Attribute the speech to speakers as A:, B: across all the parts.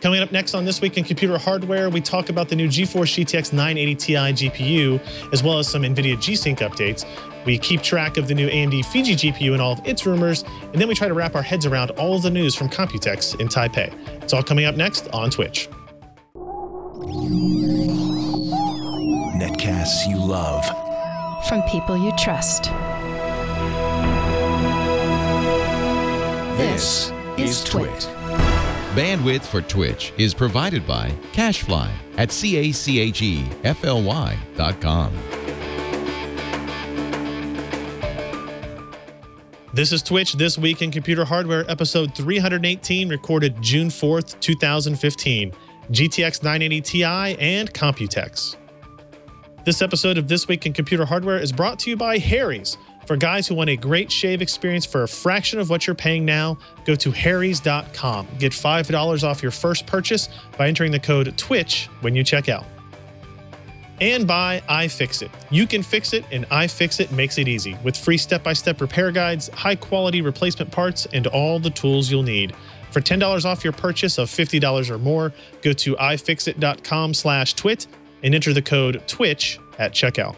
A: Coming up next on This Week in Computer Hardware, we talk about the new GeForce GTX 980 Ti GPU, as well as some NVIDIA G-Sync updates. We keep track of the new AMD Fiji GPU and all of its rumors, and then we try to wrap our heads around all of the news from Computex in Taipei. It's all coming up next on TWiCH.
B: Netcasts you love.
C: From people you trust.
B: This is TWiCH.
D: Bandwidth for TWiCH is provided by CacheFly at CACHEFLY.com.
A: This is TWiCH This Week in Computer Hardware, episode 318, recorded June 4th, 2015. GTX 980 Ti and Computex. This episode of This Week in Computer Hardware is brought to you by Harry's. For guys who want a great shave experience for a fraction of what you're paying now, go to harrys.com. Get $5 off your first purchase by entering the code TWiCH when you check out. And by iFixit. You can fix it, and iFixit makes it easy with free step-by-step repair guides, high-quality replacement parts, and all the tools you'll need. For $10 off your purchase of $50 or more, go to ifixit.com/twit and enter the code TWiCH at checkout.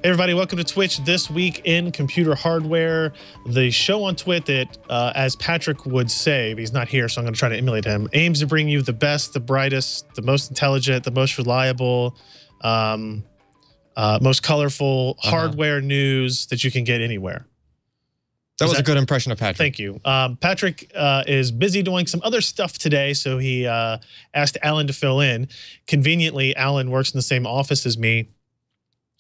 A: Hey everybody, welcome to TWiCH This Week in Computer Hardware, the show on Twit that, as Patrick would say, he's not here, so I'm going to try to emulate him, aims to bring you the best, the brightest, the most intelligent, the most reliable, most colorful hardware news that you can get anywhere.
E: That was a good impression of Patrick.
A: Thank you. Patrick is busy doing some other stuff today, so he asked Allyn to fill in. Conveniently, Allyn works in the same office as me.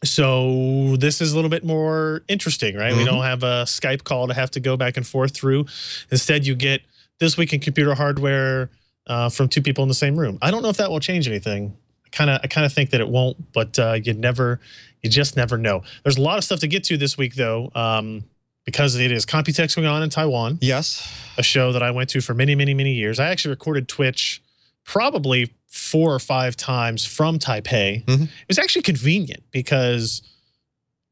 A: So this is a little bit more interesting, right? We don't have a Skype call to have to go back and forth through. Instead, you get This Week in Computer Hardware from two people in the same room. I don't know if that will change anything. I kind of think that it won't, but you just never know. There's a lot of stuff to get to this week, though, because it is Computex going on in Taiwan.
E: Yes,
A: a show that I went to for many, many, many years. I actually recorded TWiCH probably 4 or 5 times from Taipei. It was actually convenient because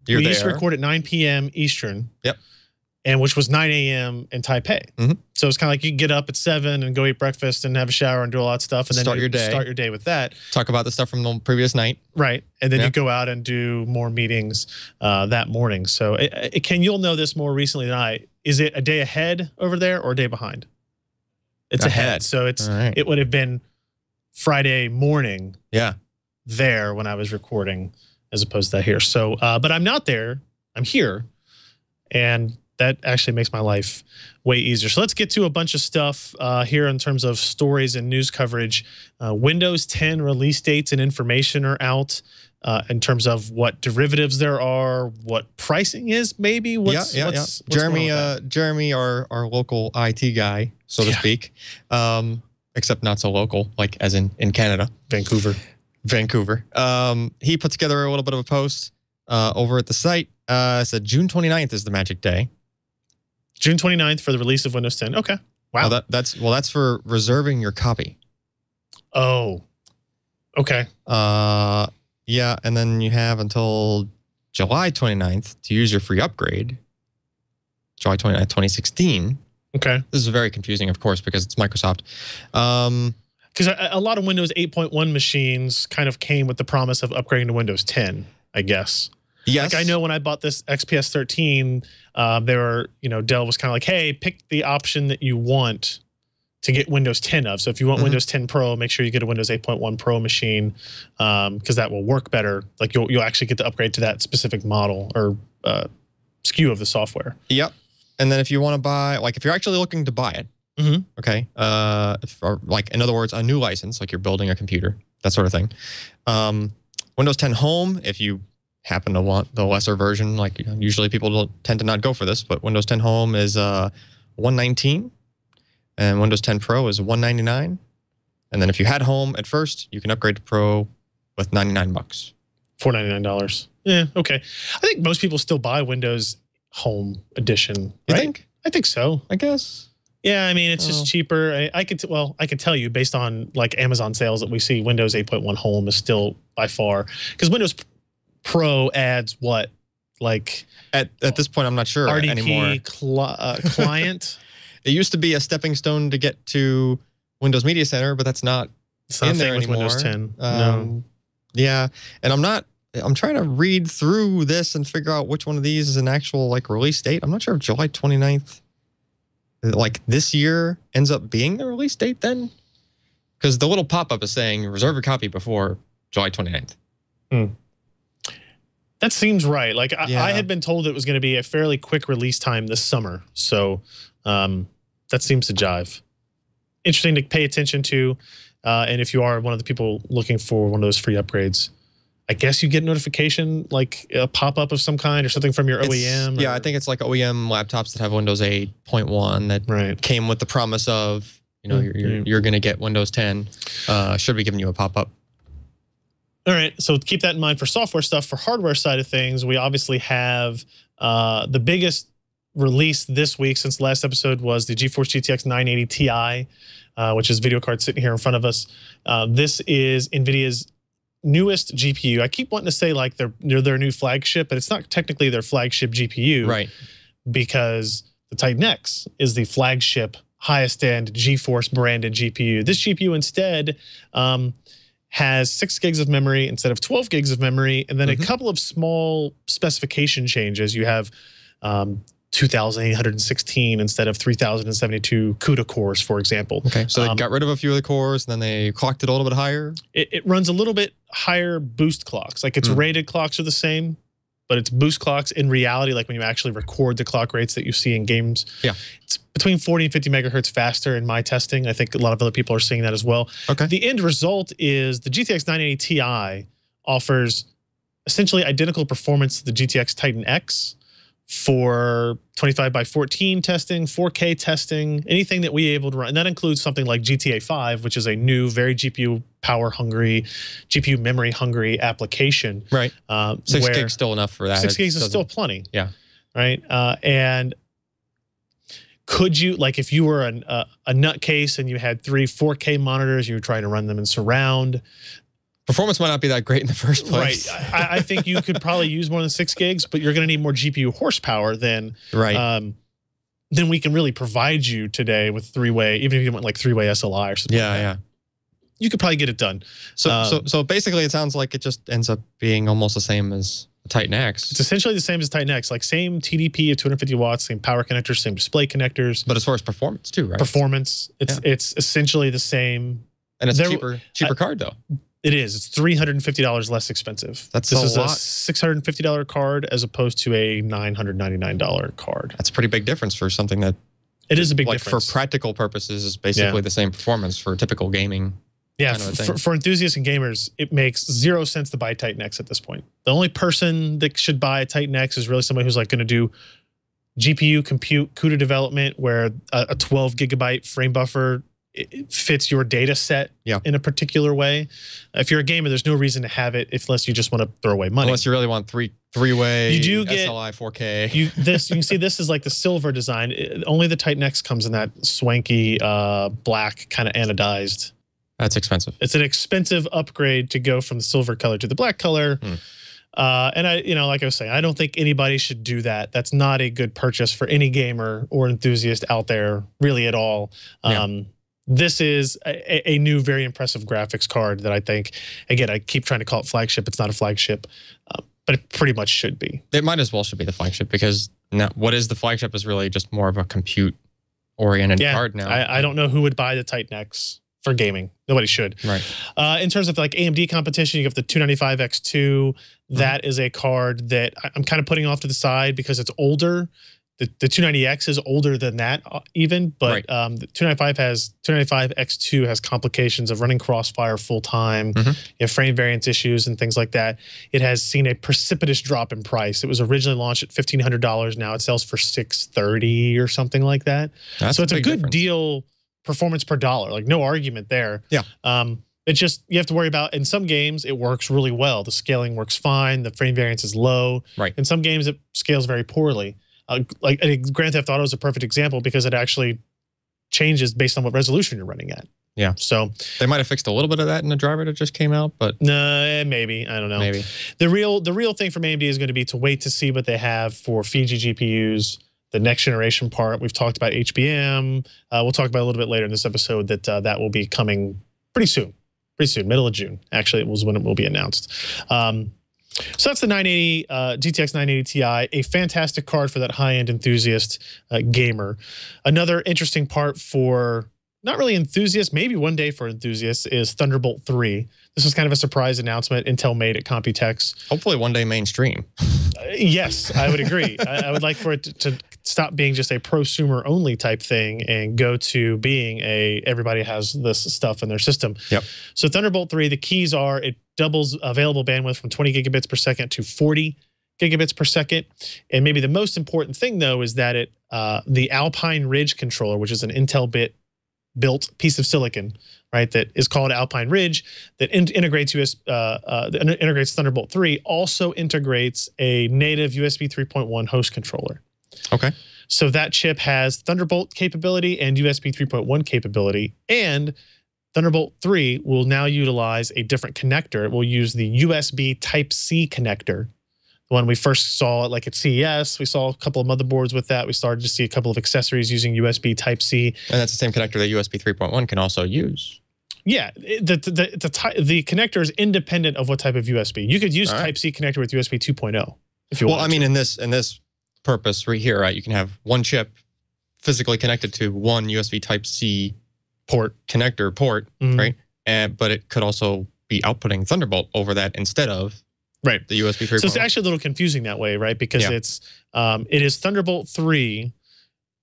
A: we used to record at 9 p.m. Eastern.
E: Yep.
A: And which was 9 a.m. in Taipei. So it's kind of like you can get up at 7 and go eat breakfast and have a shower and do a lot of stuff, and then start your day with that.
E: Talk about the stuff from the previous night.
A: Right. And then you go out and do more meetings that morning. So you'll know this more recently than I. Is it a day ahead over there or a day behind? It's ahead. So it would have been Friday morning there when I was recording as opposed to here. So, but I'm not there. I'm here. And that actually makes my life way easier. So let's get to a bunch of stuff here in terms of stories and news coverage. Windows 10 release dates and information are out in terms of what derivatives there are, what pricing is, maybe. What's
E: Jeremy, our local IT guy, so to speak, except not so local, like as in Canada. Vancouver. He put together a little bit of a post over at the site. Said June 29th is the magic day.
A: June 29th for the release of Windows 10. Okay. Wow.
E: That's for reserving your copy.
A: Oh. Okay.
E: Yeah, and then you have until July 29th to use your free upgrade. July 29th, 2016.
A: Okay.
E: This is very confusing, of course, because it's Microsoft.
A: Because a lot of Windows 8.1 machines kind of came with the promise of upgrading to Windows 10, I guess.
E: Yes.
A: Like I know when I bought this XPS 13, Dell was kind of like, hey, pick the option that you want to get Windows 10 of. So if you want Windows 10 Pro, make sure you get a Windows 8.1 Pro machine because that will work better. Like you'll actually get to upgrade to that specific model or SKU of the software.
E: Yep. And then if you want to buy, like if you're actually looking to buy it, okay, like in other words, a new license, like you're building a computer, that sort of thing. Windows 10 Home, if you happen to want the lesser version, like usually people tend to not go for this, but Windows 10 Home is $119, and Windows 10 Pro is $199. And then if you had Home at first, you can upgrade to Pro with $99.
A: $499. Yeah, okay. I think most people still buy Windows Home Edition.
E: You think?
A: I think so.
E: I guess.
A: Yeah, I mean it's just cheaper. I could tell you based on like Amazon sales that we see, Windows 8.1 Home is still by far, because Windows Pro adds what, like
E: at this point I'm not sure
A: RDP
E: anymore.
A: client.
E: It used to be a stepping stone to get to Windows Media Center, but that's not
A: It's not
E: in
A: a
E: there
A: thing with
E: anymore.
A: Windows 10. No.
E: Yeah, and I'm trying to read through this and figure out which one of these is an actual like release date. I'm not sure if July 29th, like this year, ends up being the release date then, because the little pop-up is saying reserve your copy before July 29th.
A: That seems right. Like
E: Yeah.
A: I had been told it was going to be a fairly quick release time this summer, so that seems to jive. Interesting to pay attention to, and if you are one of the people looking for one of those free upgrades, I guess you get notification like a pop-up of some kind or something from your OEM.
E: Yeah, I think it's like OEM laptops that have Windows 8.1 that came with the promise of, you know, you're going to get Windows 10. Should be giving you a pop-up.
A: All right, so keep that in mind for software stuff. For hardware side of things, we obviously have the biggest release this week since the last episode was the GeForce GTX 980 Ti, which is video card sitting here in front of us. This is NVIDIA's newest GPU. I keep wanting to say like their new flagship, but it's not technically their flagship GPU,
E: right?
A: Because the Titan X is the flagship, highest end GeForce branded GPU. This GPU instead has 6 gigs of memory instead of 12 gigs of memory, and then a couple of small specification changes. You have 2,816 instead of 3,072 CUDA cores, for example.
E: Okay, so they got rid of a few of the cores, and then they clocked it a little bit higher?
A: It runs a little bit higher boost clocks. Like its rated clocks are the same, but its boost clocks in reality, like when you actually record the clock rates that you see in games, it's between 40 and 50 megahertz faster in my testing. I think a lot of other people are seeing that as well.
E: Okay.
A: The end result is the GTX 980 Ti offers essentially identical performance to the GTX Titan X for 25 by 14 testing, 4K testing, anything that we're able to run. And that includes something like GTA 5, which is a new, very GPU power hungry, GPU memory hungry application.
E: Right. 6 gigs still enough for that.
A: 6 gigs is still plenty.
E: Yeah.
A: Right. And could you, like if you were a nutcase and you had 3 4K monitors, you were trying to run them in surround,
E: performance might not be that great in the first place.
A: Right. I think you could probably use more than 6 gigs, but you're going to need more GPU horsepower than we can really provide you today with 3-way, even if you went like 3-way SLI or something.
E: Yeah.
A: You could probably get it done.
E: So basically it sounds like it just ends up being almost the same as the Titan X.
A: It's essentially the same as Titan X, like same TDP of 250 watts, same power connectors, same display connectors.
E: But as far as performance too, right?
A: Performance, it's essentially the same.
E: And it's cheaper card though.
A: It is. It's $350 less expensive.
E: This
A: is a $650 card as opposed to a $999 card.
E: That's a pretty big difference for something that
A: it is a big difference.
E: For practical purposes is basically the same performance for typical gaming.
A: Yeah,
E: kind of a thing.
A: For enthusiasts and gamers, it makes 0 sense to buy Titan X at this point. The only person that should buy a Titan X is really somebody who's like going to do GPU compute CUDA development where a 12 gigabyte frame buffer it fits your data set in a particular way. If you're a gamer, there's no reason to have it unless you just want to throw away money.
E: Unless you really want three-way
A: you do get
E: SLI 4K.
A: You can see this is like the silver design. Only the Titan X comes in that swanky black kind of anodized.
E: That's expensive.
A: It's an expensive upgrade to go from the silver color to the black color. And like I was saying, I don't think anybody should do that. That's not a good purchase for any gamer or enthusiast out there, really at all. This is a new, very impressive graphics card that I think, again, I keep trying to call it flagship. It's not a flagship, but it pretty much should be.
E: It might as well should be the flagship because now what is the flagship is really just more of a compute-oriented card now.
A: I don't know who would buy the Titan X for gaming. Nobody should.
E: Right.
A: In terms of like AMD competition, you have the 295 X2. That is a card that I'm kind of putting off to the side because it's older. The 290X is older than that even, but the 295 X2 has complications of running Crossfire full time. You have frame variance issues and things like that. It has seen a precipitous drop in price. It was originally launched at $1,500. Now it sells for $630 or something like that. So it's a good deal, performance per dollar. Like no argument there. Yeah. It's just you have to worry about in some games it works really well. The scaling works fine. The frame variance is low. Right. In some games it scales very poorly. Like Grand Theft Auto is a perfect example because it actually changes based on what resolution you're running at. Yeah. So
E: they might have fixed a little bit of that in the driver that just came out, but
A: no, maybe I don't know. Maybe the real thing from AMD is going to be to wait to see what they have for Fiji GPUs the next generation part. We've talked about HBM. We'll talk about a little bit later in this episode that that will be coming pretty soon, middle of June. Actually, it was when it will be announced. So that's the 980 GTX 980 Ti, a fantastic card for that high-end enthusiast gamer. Another interesting part for not really enthusiasts, maybe one day for enthusiasts, is Thunderbolt 3. This was kind of a surprise announcement Intel made at Computex.
E: Hopefully one day mainstream.
A: Yes, I would agree. I would like for it to stop being just a prosumer only type thing and go to being a everybody has this stuff in their system.
E: Yep. So
A: Thunderbolt 3, the keys are it doubles available bandwidth from 20 gigabits per second to 40 gigabits per second. And maybe the most important thing though is that it the Alpine Ridge controller, which is an Intel built piece of silicon, right, that is called Alpine Ridge, that integrates integrates Thunderbolt 3, also integrates a native USB 3.1 host controller.
E: Okay.
A: So that chip has Thunderbolt capability and USB 3.1 capability, and Thunderbolt 3 will now utilize a different connector. It will use the USB Type-C connector. The one we first saw like at CES, we saw a couple of motherboards with that. We started to see a couple of accessories using USB Type-C.
E: And that's the same connector that USB 3.1 can also use.
A: Yeah, the connector is independent of what type of USB. You could use Type-C connector with USB 2.0 if you want.
E: Well, I mean, in this purpose right here, right, you can have one chip physically connected to one USB Type-C port, right? But it could also be outputting Thunderbolt over that instead of the USB 3.1.
A: So it's actually a little confusing that way, right? Because it is Thunderbolt 3,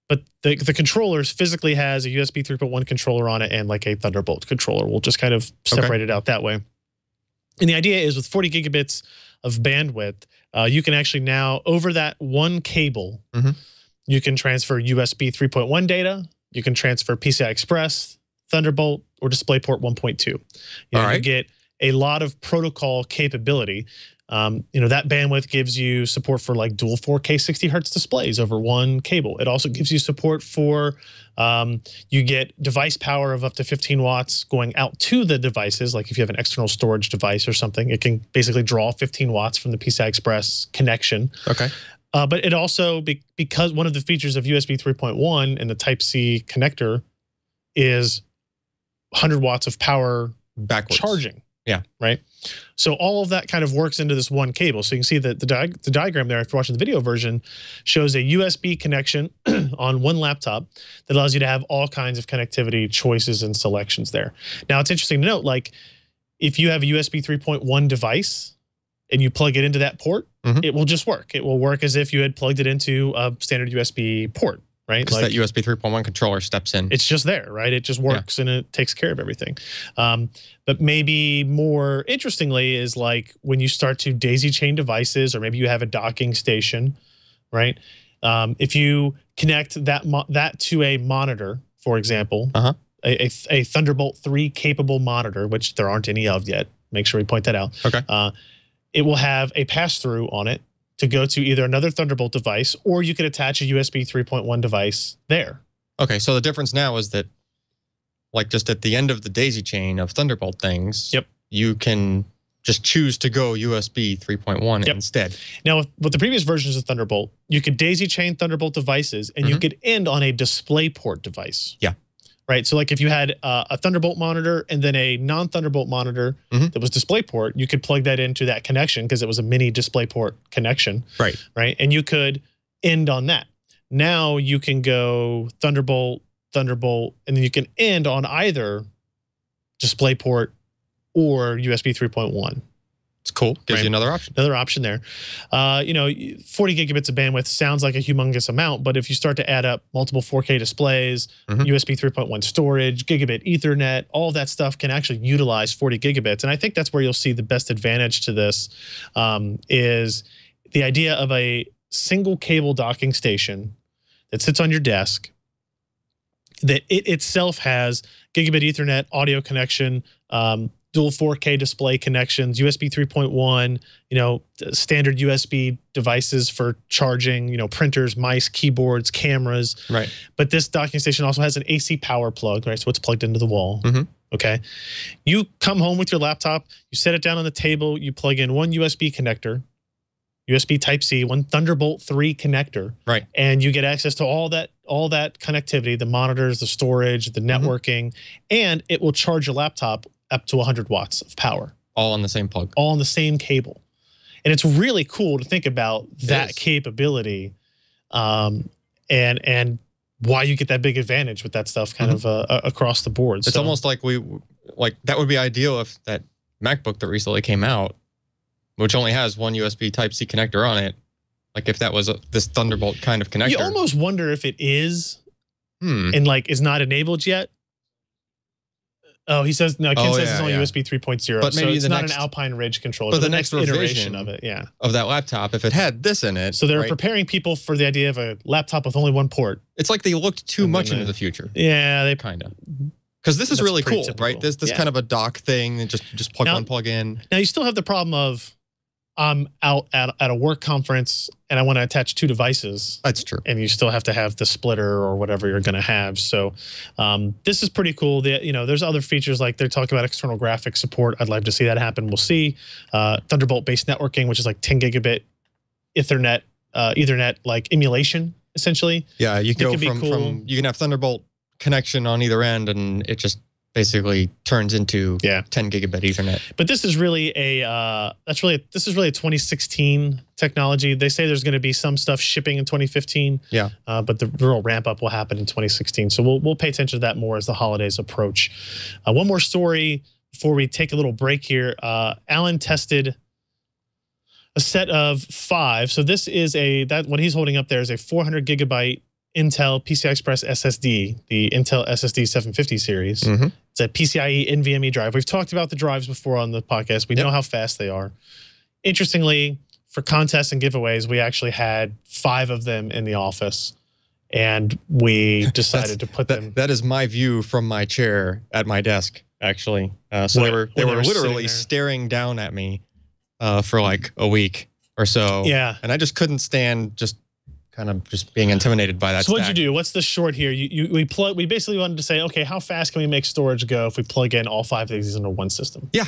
A: but the controllers physically has a USB 3.1 controller on it and like a Thunderbolt controller. We'll just kind of separate it out that way. And the idea is with 40 gigabits of bandwidth, you can actually now, over that one cable, you can transfer USB 3.1 data, you can transfer PCI Express, Thunderbolt, or DisplayPort 1.2. You get a lot of protocol capability. That bandwidth gives you support for like dual 4K 60 hertz displays over one cable. It also gives you support for, you get device power of up to 15 watts going out to the devices. Like if you have an external storage device or something, it can basically draw 15 watts from the PCI Express connection.
E: Okay.
A: But it also, because one of the features of USB 3.1 and the Type-C connector is 100 watts of power
E: backwards
A: charging.
E: Yeah.
A: Right. So all of that kind of works into this one cable. So you can see that the diagram there, after watching the video version, shows a USB connection on one laptop that allows you to have all kinds of connectivity choices and selections there. Now, it's interesting to note, like if you have a USB 3.1 device and you plug it into that port, it will just work. It will work as if you had plugged it into a standard USB port. Right,
E: because that USB 3.1 controller steps in.
A: It's just there, right? It just works and it takes care of everything. But maybe more interestingly is like when you start to daisy chain devices, or maybe you have a docking station, right? If you connect that to a monitor, for example, a Thunderbolt 3 capable monitor, which there aren't any of yet. Make sure we point that out.
E: Okay.
A: It will have a pass-through on it to go to either another Thunderbolt device, or you could attach a USB 3.1 device there.
E: Okay, so the difference now is that, like just at the end of the daisy chain of Thunderbolt things, you can just choose to go USB 3.1 instead. Now,
A: with the previous versions of Thunderbolt, you could daisy chain Thunderbolt devices, and you could end on a DisplayPort device.
E: Yeah.
A: Right, so like if you had a Thunderbolt monitor and then a non-Thunderbolt monitor that was DisplayPort, you could plug that into that connection because it was a mini DisplayPort connection.
E: Right.
A: Right, and you could end on that. Now you can go Thunderbolt, and then you can end on either DisplayPort or USB 3.1.
E: It's cool. Gives you another option.
A: Another option there. 40 gigabits of bandwidth sounds like a humongous amount, but if you start to add up multiple 4K displays, USB 3.1 storage, gigabit Ethernet, all that stuff can actually utilize 40 gigabits. And I think that's where you'll see the best advantage to this is the idea of a single cable docking station that sits on your desk, that it itself has gigabit Ethernet, audio connection, dual 4K display connections, USB 3.1, standard USB devices for charging, printers, mice, keyboards, cameras.
E: Right.
A: But this docking station also has an AC power plug, right? So it's plugged into the wall. Okay. You come home with your laptop, you set it down on the table, you plug in one USB connector, USB Type-C, one Thunderbolt 3 connector.
E: Right.
A: And you get access to all that connectivity, the monitors, the storage, the networking, and it will charge your laptop up to 100 watts of power.
E: All on the same plug.
A: All on the same cable. And it's really cool to think about that capability, and why you get that big advantage with that stuff kind of across the board.
E: It's almost like that would be ideal if that MacBook that recently came out, which only has one USB Type-C connector on it, like if that was this Thunderbolt kind of connector.
A: You almost wonder if it is and like is not enabled yet. Oh, he says no. Ken says it's only USB 3.0,
E: but maybe
A: so it's not an Alpine Ridge controller.
E: But the next
A: iteration of it,
E: of that laptop, if it had this in it,
A: so they're preparing people for the idea of a laptop with only one port.
E: It's like they looked too much into the future.
A: Yeah, they
E: kind of. Because this is really cool, right? This kind of a dock thing, and just plug one, plug in.
A: Now you still have the problem of I'm out at a work conference and I want to attach two devices.
E: That's true.
A: And you still have to have the splitter or whatever you're going to have. So this is pretty cool. There's other features like they're talking about external graphics support. I'd love to see that happen. We'll see. Thunderbolt-based networking, which is like 10 gigabit Ethernet like emulation, essentially.
E: Yeah, you can go from you can have Thunderbolt connection on either end, and it just basically turns into 10 gigabit Ethernet. But
A: this is really a 2016 technology. They say there's going to be some stuff shipping in 2015.
E: Yeah.
A: But the real ramp up will happen in 2016. So we'll pay attention to that more as the holidays approach. One more story before we take a little break here. Allyn tested a set of 5. So this is what he's holding up there is a 400 gigabyte Intel PCI Express SSD, the Intel SSD 750 series. It's a PCIe NVMe drive. We've talked about the drives before on the podcast. We know how fast they are. Interestingly, for contests and giveaways, we actually had 5 of them in the office, and we decided to put them.
E: That is my view from my chair at my desk, actually. So they were literally staring down at me for like a week or so.
A: Yeah.
E: And I just couldn't stand just being intimidated by that.
A: So what'd you do? What's the short here? We basically wanted to say, okay, how fast can we make storage go if we plug in all 5 of these into one system?
E: Yeah.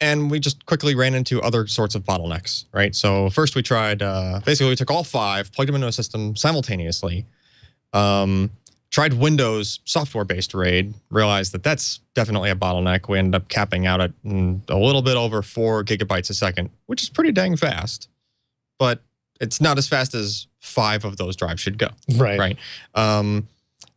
E: And we just quickly ran into other sorts of bottlenecks, right? So first we tried, basically we took all 5, plugged them into a system simultaneously, tried Windows software-based RAID, realized that that's definitely a bottleneck. We ended up capping out at a little bit over 4 gigabytes a second, which is pretty dang fast. But it's not as fast as 5 of those drives should go.
A: Right.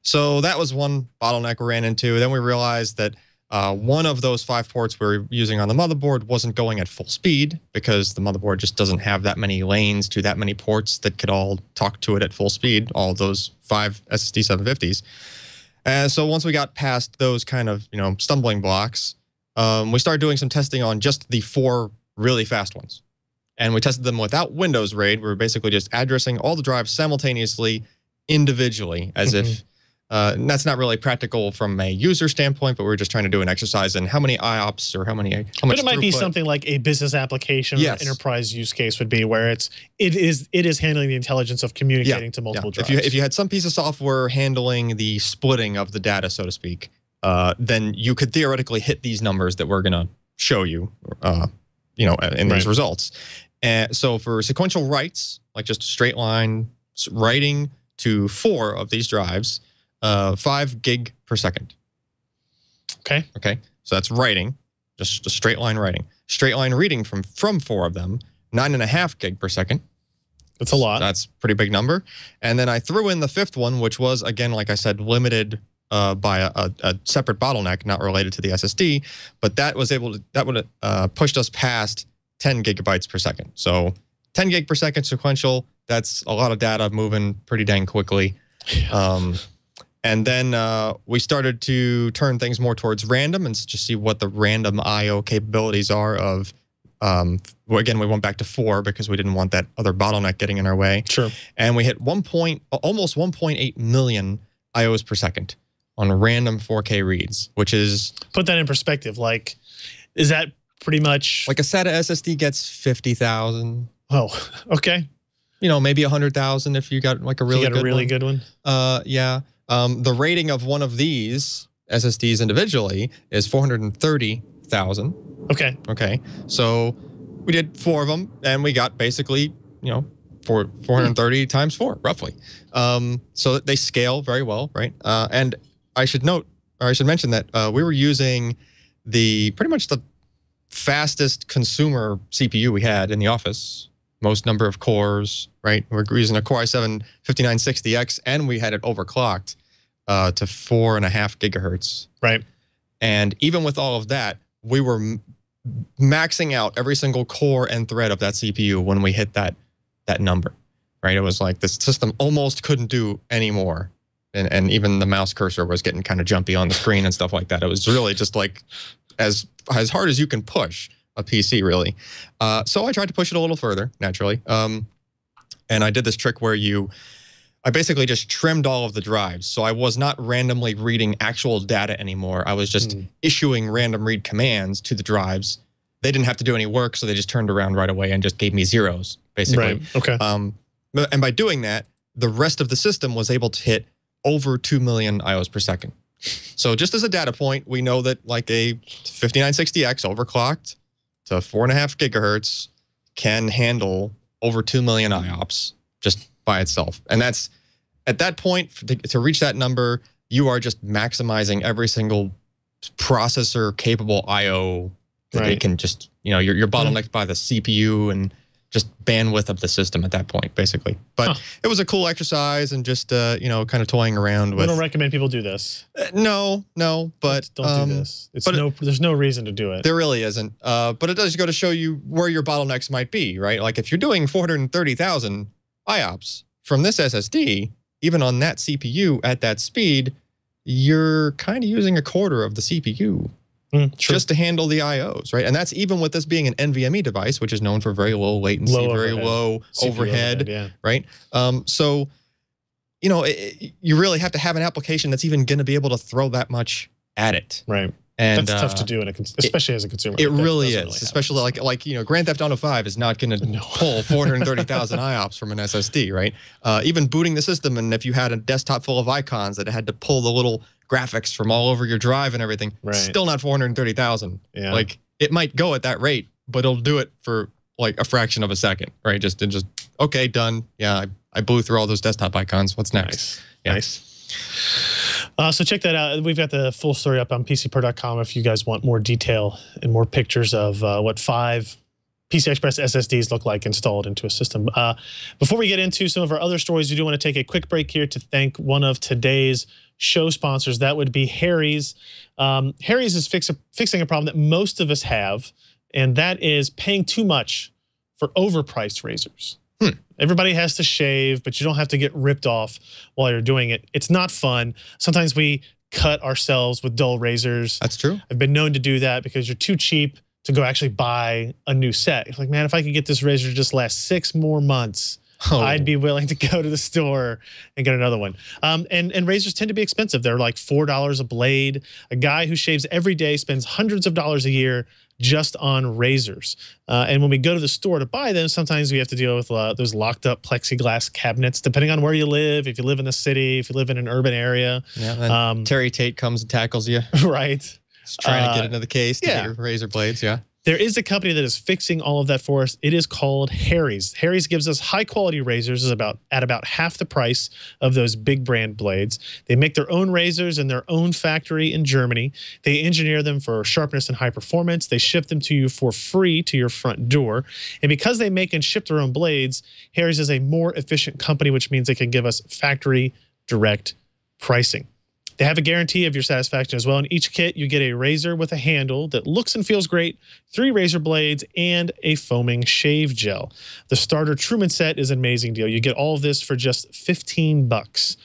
E: So that was one bottleneck we ran into. Then we realized that one of those 5 ports we were using on the motherboard wasn't going at full speed because the motherboard just doesn't have that many lanes to that many ports that could all talk to it at full speed, all of those 5 SSD 750s. And so once we got past those kind of stumbling blocks, we started doing some testing on just the 4 really fast ones. And we tested them without Windows RAID. We were basically just addressing all the drives simultaneously, individually, as if that's not really practical from a user standpoint, but we were just trying to do an exercise in how many IOPS or how much
A: But it might be something like a business application or enterprise use case would be where it is handling the intelligence of communicating to multiple drives.
E: If you had some piece of software handling the splitting of the data, so to speak, then you could theoretically hit these numbers that we're going to show you. In these results. And so for sequential writes, like just a straight line writing to 4 of these drives, 5 gig per second.
A: Okay.
E: So that's writing, just a straight line writing. Straight line reading from 4 of them, 9.5 gig per second.
A: That's a lot.
E: That's a pretty big number. And then I threw in the 5th one, which was, again, like I said, limited by a separate bottleneck, not related to the SSD, but that would pushed us past 10 gigabytes per second. So 10 gig per second sequential, that's a lot of data moving pretty dang quickly. And then we started to turn things more towards random and just see what the random IO capabilities are of, again, we went back to 4 because we didn't want that other bottleneck getting in our way.
A: Sure.
E: And we hit almost 1.8 million IOs per second on random 4K reads, which is...
A: Put that in perspective. Like, is that pretty much...
E: Like a SATA SSD gets 50,000.
A: Oh, okay.
E: Maybe 100,000 if you got like a really
A: good one.
E: Yeah. The rating of one of these SSDs individually is 430,000.
A: Okay.
E: Okay. So we did 4 of them, and we got basically, you know, 430 times 4, roughly. So they scale very well, right? And I should note, or I should mention that we were using pretty much the fastest consumer CPU we had in the office. Most number of cores, right? We're using a Core i7-5960X, and we had it overclocked to 4.5 gigahertz.
A: Right.
E: And even with all of that, we were maxing out every single core and thread of that CPU when we hit that number, right? It was like the system almost couldn't do any more. And even the mouse cursor was getting kind of jumpy on the screen and stuff like that. It was really just like as hard as you can push a PC, really. So I tried to push it a little further, naturally. And I did this trick where I basically just trimmed all of the drives. So I was not randomly reading actual data anymore. I was just issuing random read commands to the drives. They didn't have to do any work, so they just turned around right away and just gave me zeros, basically.
A: Right. Okay.
E: And by doing that, the rest of the system was able to hit over 2 million IOs per second. So just as a data point, we know that like a 5960X overclocked to 4.5 gigahertz can handle over 2 million IOPS just by itself. And that's, at that point, to reach that number, you are just maximizing every single processor capable IO that it can just, you know, you're bottlenecked by the CPU and just bandwidth of the system at that point, basically. But it was a cool exercise and just, you know, kind of toying around with.
A: We don't recommend people do this.
E: No, but
A: don't do this. There's no reason to do it.
E: There really isn't. But it does go to show you where your bottlenecks might be, right? Like if you're doing 430,000 IOPS from this SSD, even on that CPU at that speed, you're kind of using a quarter of the CPU. Just to handle the IOs, right? And that's even with this being an NVMe device, which is known for very low latency, very low overhead, right? So, you know, you really have to have an application that's even going to be able to throw that much at it.
A: Right.
E: And
A: that's tough to do, especially as a consumer.
E: It really is, especially like you know, Grand Theft Auto 5 is not going to pull 430,000 IOPS from an SSD, right? Even booting the system, and if you had a desktop full of icons that had to pull the little graphics from all over your drive and everything, still not 430,000. Yeah. Like it might go at that rate, but it'll do it for like a fraction of a second, right? Just okay, done. Yeah, I blew through all those desktop icons. What's next?
A: Nice. So check that out. We've got the full story up on PCPro.com if you guys want more detail and more pictures of what 5 PCI Express SSDs look like installed into a system. Before we get into some of our other stories, we do want to take a quick break here to thank one of today's show sponsors. That would be Harry's. Harry's is fixing a problem that most of us have, and that is paying too much for overpriced razors. Everybody has to shave, but you don't have to get ripped off while you're doing it. It's not fun. Sometimes we cut ourselves with dull razors.
E: That's true.
A: I've been known to do that because you're too cheap to go actually buy a new set. It's like, man, if I could get this razor to just last 6 more months, I'd be willing to go to the store and get another one. And razors tend to be expensive. They're like $4 a blade. A guy who shaves every day spends hundreds of dollars a year just on razors. And when we go to the store to buy them, sometimes we have to deal with those locked up plexiglass cabinets, depending on where you live. If you live in the city, if you live in an urban area.
E: Yeah, Terry Tate comes and tackles you.
A: Right.
E: Just trying to get into the case to get your razor blades,
A: There is a company that is fixing all of that for us. It is called Harry's. Harry's gives us high-quality razors at about half the price of those big brand blades. They make their own razors in their own factory in Germany. They engineer them for sharpness and high performance. They ship them to you for free to your front door. And because they make and ship their own blades, Harry's is a more efficient company, which means they can give us factory direct pricing. They have a guarantee of your satisfaction as well. In each kit, you get a razor with a handle that looks and feels great, 3 razor blades, and a foaming shave gel. The starter Truman set is an amazing deal. You get all of this for just $15.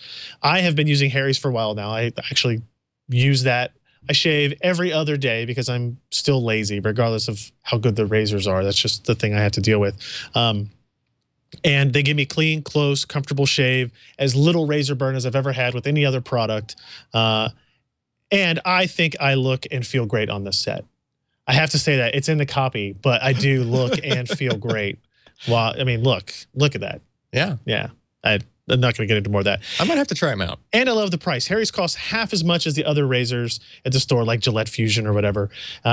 A: I have been using Harry's for a while now. I actually use that. I shave every other day because I'm still lazy, regardless of how good the razors are. That's just the thing I have to deal with. And they give me clean, close, comfortable shave, as little razor burn as I've ever had with any other product. And I think I look and feel great on this set. I have to say that. It's in the copy, but I do look and feel great. Well, I mean, look at that.
E: Yeah.
A: Yeah. I'm not going to get into more of that.
E: I might have to try them out.
A: And I love the price. Harry's costs half as much as the other razors at the store, like Gillette Fusion or whatever.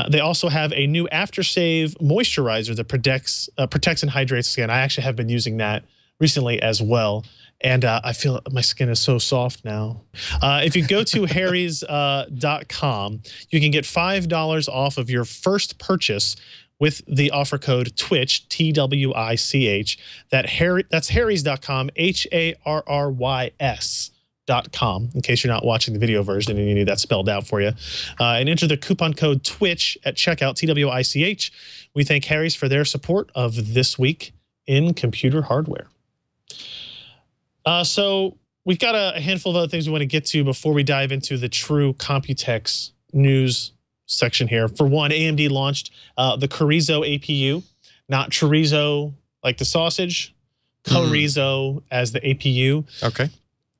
A: They also have a new aftershave moisturizer that protects and hydrates skin. I actually have been using that recently as well. And I feel my skin is so soft now. If you go to harrys.com, you can get $5 off of your first purchase with the offer code TWiCH, TWiCH. That's harrys.com, HARRYS.com, in case you're not watching the video version and you need that spelled out for you. And enter the coupon code TWiCH at checkout, TWiCH. We thank Harry's for their support of This Week in Computer Hardware. So we've got a handful of other things we want to get to before we dive into the true Computex news section here. For one, AMD launched the Carrizo APU, not chorizo like the sausage, Carrizo as the APU.
E: Okay.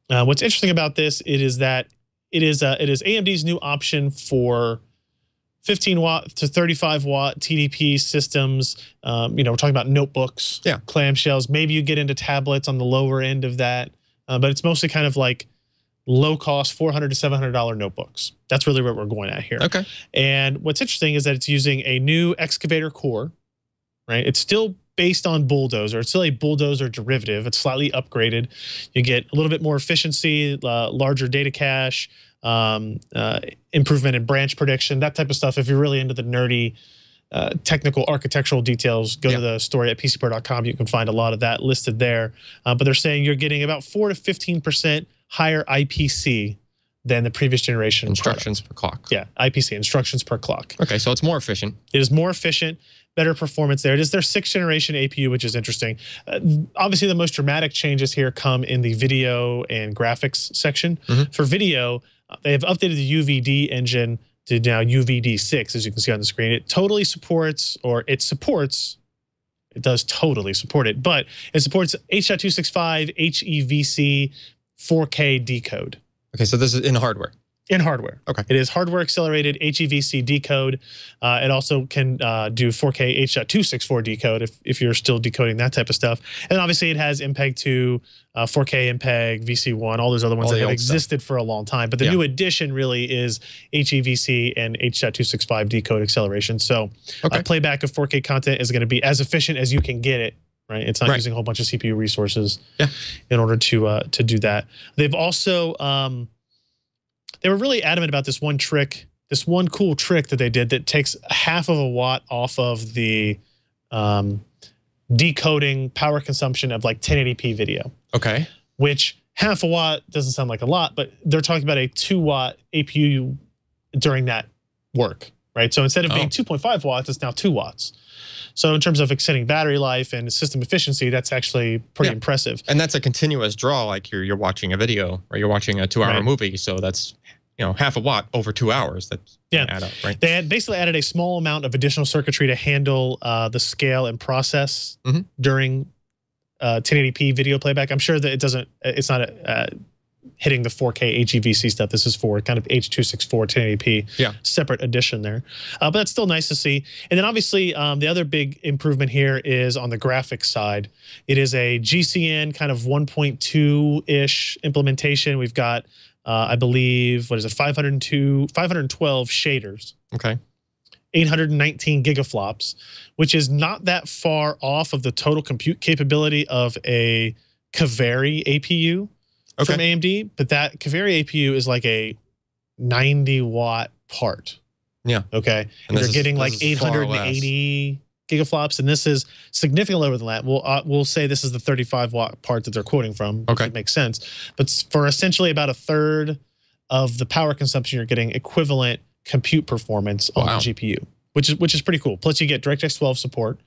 A: What's interesting about this it is AMD's new option for 15 watt to 35 watt TDP systems. We're talking about notebooks, clamshells. Maybe you get into tablets on the lower end of that, but it's mostly kind of like low cost $400 to $700 notebooks. That's really what we're going at here.
E: Okay.
A: And what's interesting is that it's using a new excavator core, right? It's still based on Bulldozer. It's still a Bulldozer derivative. It's slightly upgraded. You get a little bit more efficiency, larger data cache, improvement in branch prediction, that type of stuff. If you're really into the nerdy technical architectural details, go to the story at pcpro.com. You can find a lot of that listed there. But they're saying you're getting about 4 to 15% higher IPC than the previous generation.
E: Instructions per clock.
A: Yeah, IPC, instructions per clock.
E: Okay, so it's more efficient.
A: It is more efficient, better performance there. It is their 6th generation APU, which is interesting. Obviously, the most dramatic changes here come in the video and graphics section. For video, they have updated the UVD engine to now UVD6, as you can see on the screen. It totally supports, it does totally support it, but it supports H.265 HEVC 4K decode.
E: Okay, so this is in hardware.
A: In hardware.
E: Okay.
A: It is hardware accelerated HEVC decode. It also can do 4K H.264 decode if you're still decoding that type of stuff. And obviously it has MPEG 2, 4K MPEG, VC1, all those other ones that have existed for a long time. But the new addition really is HEVC and H.265 decode acceleration. So playback of 4K content is going to be as efficient as you can get it. Right, it's not using a whole bunch of CPU resources in order to do that. They've also they were really adamant about this one trick, this one cool trick that they did that takes half of a watt off of the decoding power consumption of like 1080p video. Okay, which half a watt doesn't sound like a lot, but they're talking about a 2 watt APU during that work, right? So instead of being 2.5 watts, it's now 2 watts. So in terms of extending battery life and system efficiency, that's actually pretty impressive.
E: And that's a continuous draw, like you're watching a video or you're watching a 2-hour movie. So that's half a watt over 2 hours. That's add up, right? They
A: had basically added a small amount of additional circuitry to handle the scale and process during 1080p video playback. I'm sure that it's not hitting the 4K HEVC stuff. This is for kind of H.264 1080p separate edition there. But that's still nice to see. And then obviously the other big improvement here is on the graphics side. It is a GCN kind of 1.2-ish implementation. We've got, I believe, 512 shaders. Okay. 819 gigaflops, which is not that far off of the total compute capability of a Kaveri APU. From AMD, but that Kaveri APU is like a 90 watt part. Yeah. Okay. And they're getting like 880 gigaflops, and this is significantly lower than that. We'll say this is the 35 watt part that they're quoting from. Okay. It makes sense. But for essentially about a third of the power consumption, you're getting equivalent compute performance on the GPU, which is pretty cool. Plus you get DirectX 12 support.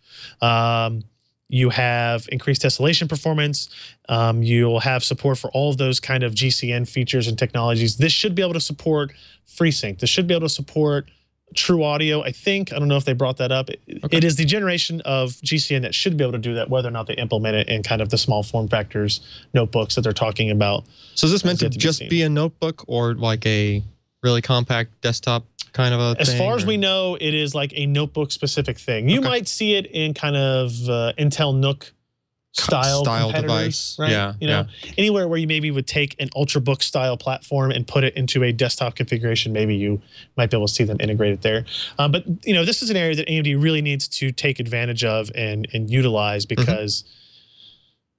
A: You have increased tessellation performance. You'll have support for all of those kind of GCN features and technologies. This should be able to support FreeSync. This should be able to support True Audio, I think. I don't know if they brought that up. It is the generation of GCN that should be able to do that, whether or not they implement it in kind of the small form factors notebooks that they're talking about.
E: So is this meant to just be a notebook or like a really compact desktop kind of a thing?
A: As far as we know, it is like a notebook specific thing. You might see it in kind of Intel NUC style
E: device,
A: right?
E: Yeah,
A: you know, anywhere where you maybe would take an Ultrabook style platform and put it into a desktop configuration, maybe you might be able to see them integrated there. But you know, this is an area that AMD really needs to take advantage of and utilize, because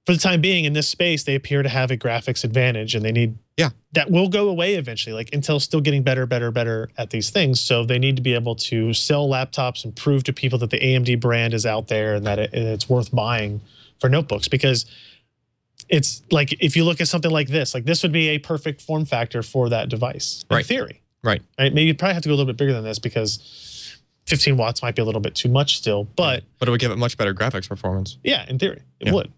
A: for the time being in this space, they appear to have a graphics advantage, and they need that will go away eventually. Like Intel's still getting better at these things, so they need to be able to sell laptops and prove to people that the AMD brand is out there and that it's worth buying for notebooks. Because it's like, if you look at something like this would be a perfect form factor for that device in theory. Right. Maybe you'd probably have to go a little bit bigger than this, because 15 watts might be a little bit too much still, but
E: it would give it much better graphics performance.
A: Yeah, in theory, it would.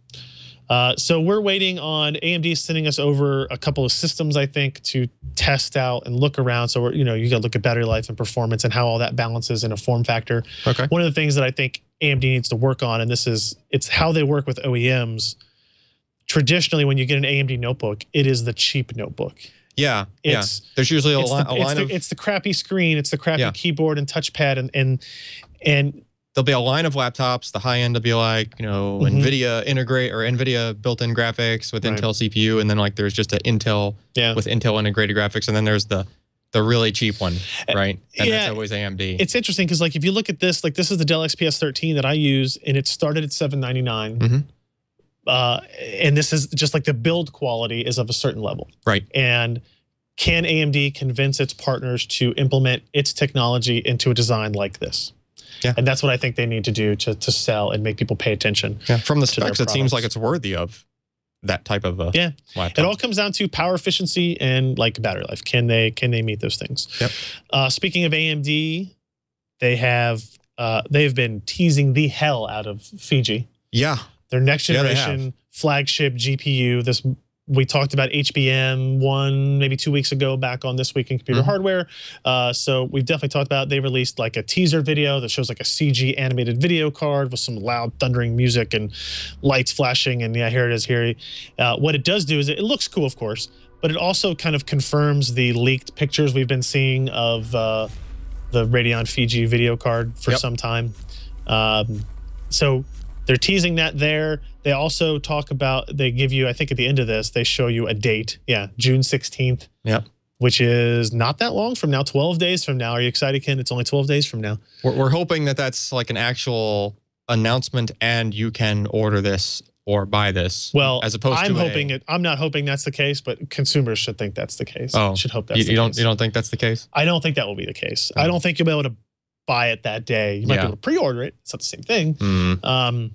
A: So we're waiting on AMD sending us over a couple of systems, I think, to test out and look around. So we're, you know, you got to look at battery life and performance and how all that balances in a form factor.
E: Okay.
A: One of the things that I think AMD needs to work on, and it's how they work with OEMs. Traditionally, when you get an AMD notebook, it is the cheap notebook.
E: Yeah, There's usually a line of...
A: It's the crappy screen, it's the crappy keyboard and touchpad, and
E: there'll be a line of laptops. The high end will be like, you know, NVIDIA NVIDIA built-in graphics with Intel CPU, and then like there's just an Intel with Intel integrated graphics, and then there's the really cheap one, right? And that's always AMD.
A: It's interesting because, like, if you look at this, like, this is the Dell XPS 13 that I use, and it started at $799. And this is just like the build quality is of a certain level, right? And can AMD convince its partners to implement its technology into a design like this? Yeah, and that's what I think they need to do to sell and make people pay attention. Yeah,
E: from the specs, it seems like it's worthy of that type of laptop.
A: It all comes down to power efficiency and like battery life. Can they meet those things? Yep. Speaking of AMD, they've been teasing the hell out of Fiji.
E: Yeah,
A: their next generation flagship GPU. We talked about HBM1 maybe 2 weeks ago back on This Week in Computer Hardware. So we've definitely talked about it. They released like a teaser video that shows like a CG animated video card with some loud thundering music and lights flashing. And yeah, here it is here. What it does do is it looks cool, of course, but it also kind of confirms the leaked pictures we've been seeing of the Radeon Fiji video card for some time. So they're teasing that there. They also talk about, they give you, I think at the end of this, they show you a date. Yeah, June 16th. Yep. Which is not that long from now, 12 days from now. Are you excited, Ken? It's only 12 days from now.
E: We're hoping that that's like an actual announcement and you can order this or buy this.
A: Well,
E: as opposed to
A: I'm not hoping that's the case, but consumers should think that's the case. Oh, should hope that's the case.
E: You don't think that's the case?
A: I don't think that will be the case. I don't think you'll be able to buy it that day. You might be able to pre-order it. It's not the same thing.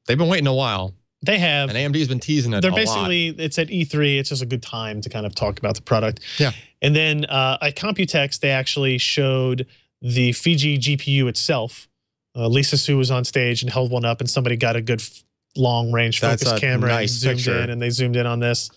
E: They've been waiting a while.
A: They have.
E: And AMD's been teasing it a lot.
A: It's at E3. It's just a good time to kind of talk about the product.
E: Yeah.
A: And then at Computex, they actually showed the Fiji GPU itself. Lisa Su was on stage and held one up, and somebody got a good long-range focus camera and zoomed in, and they zoomed in on this.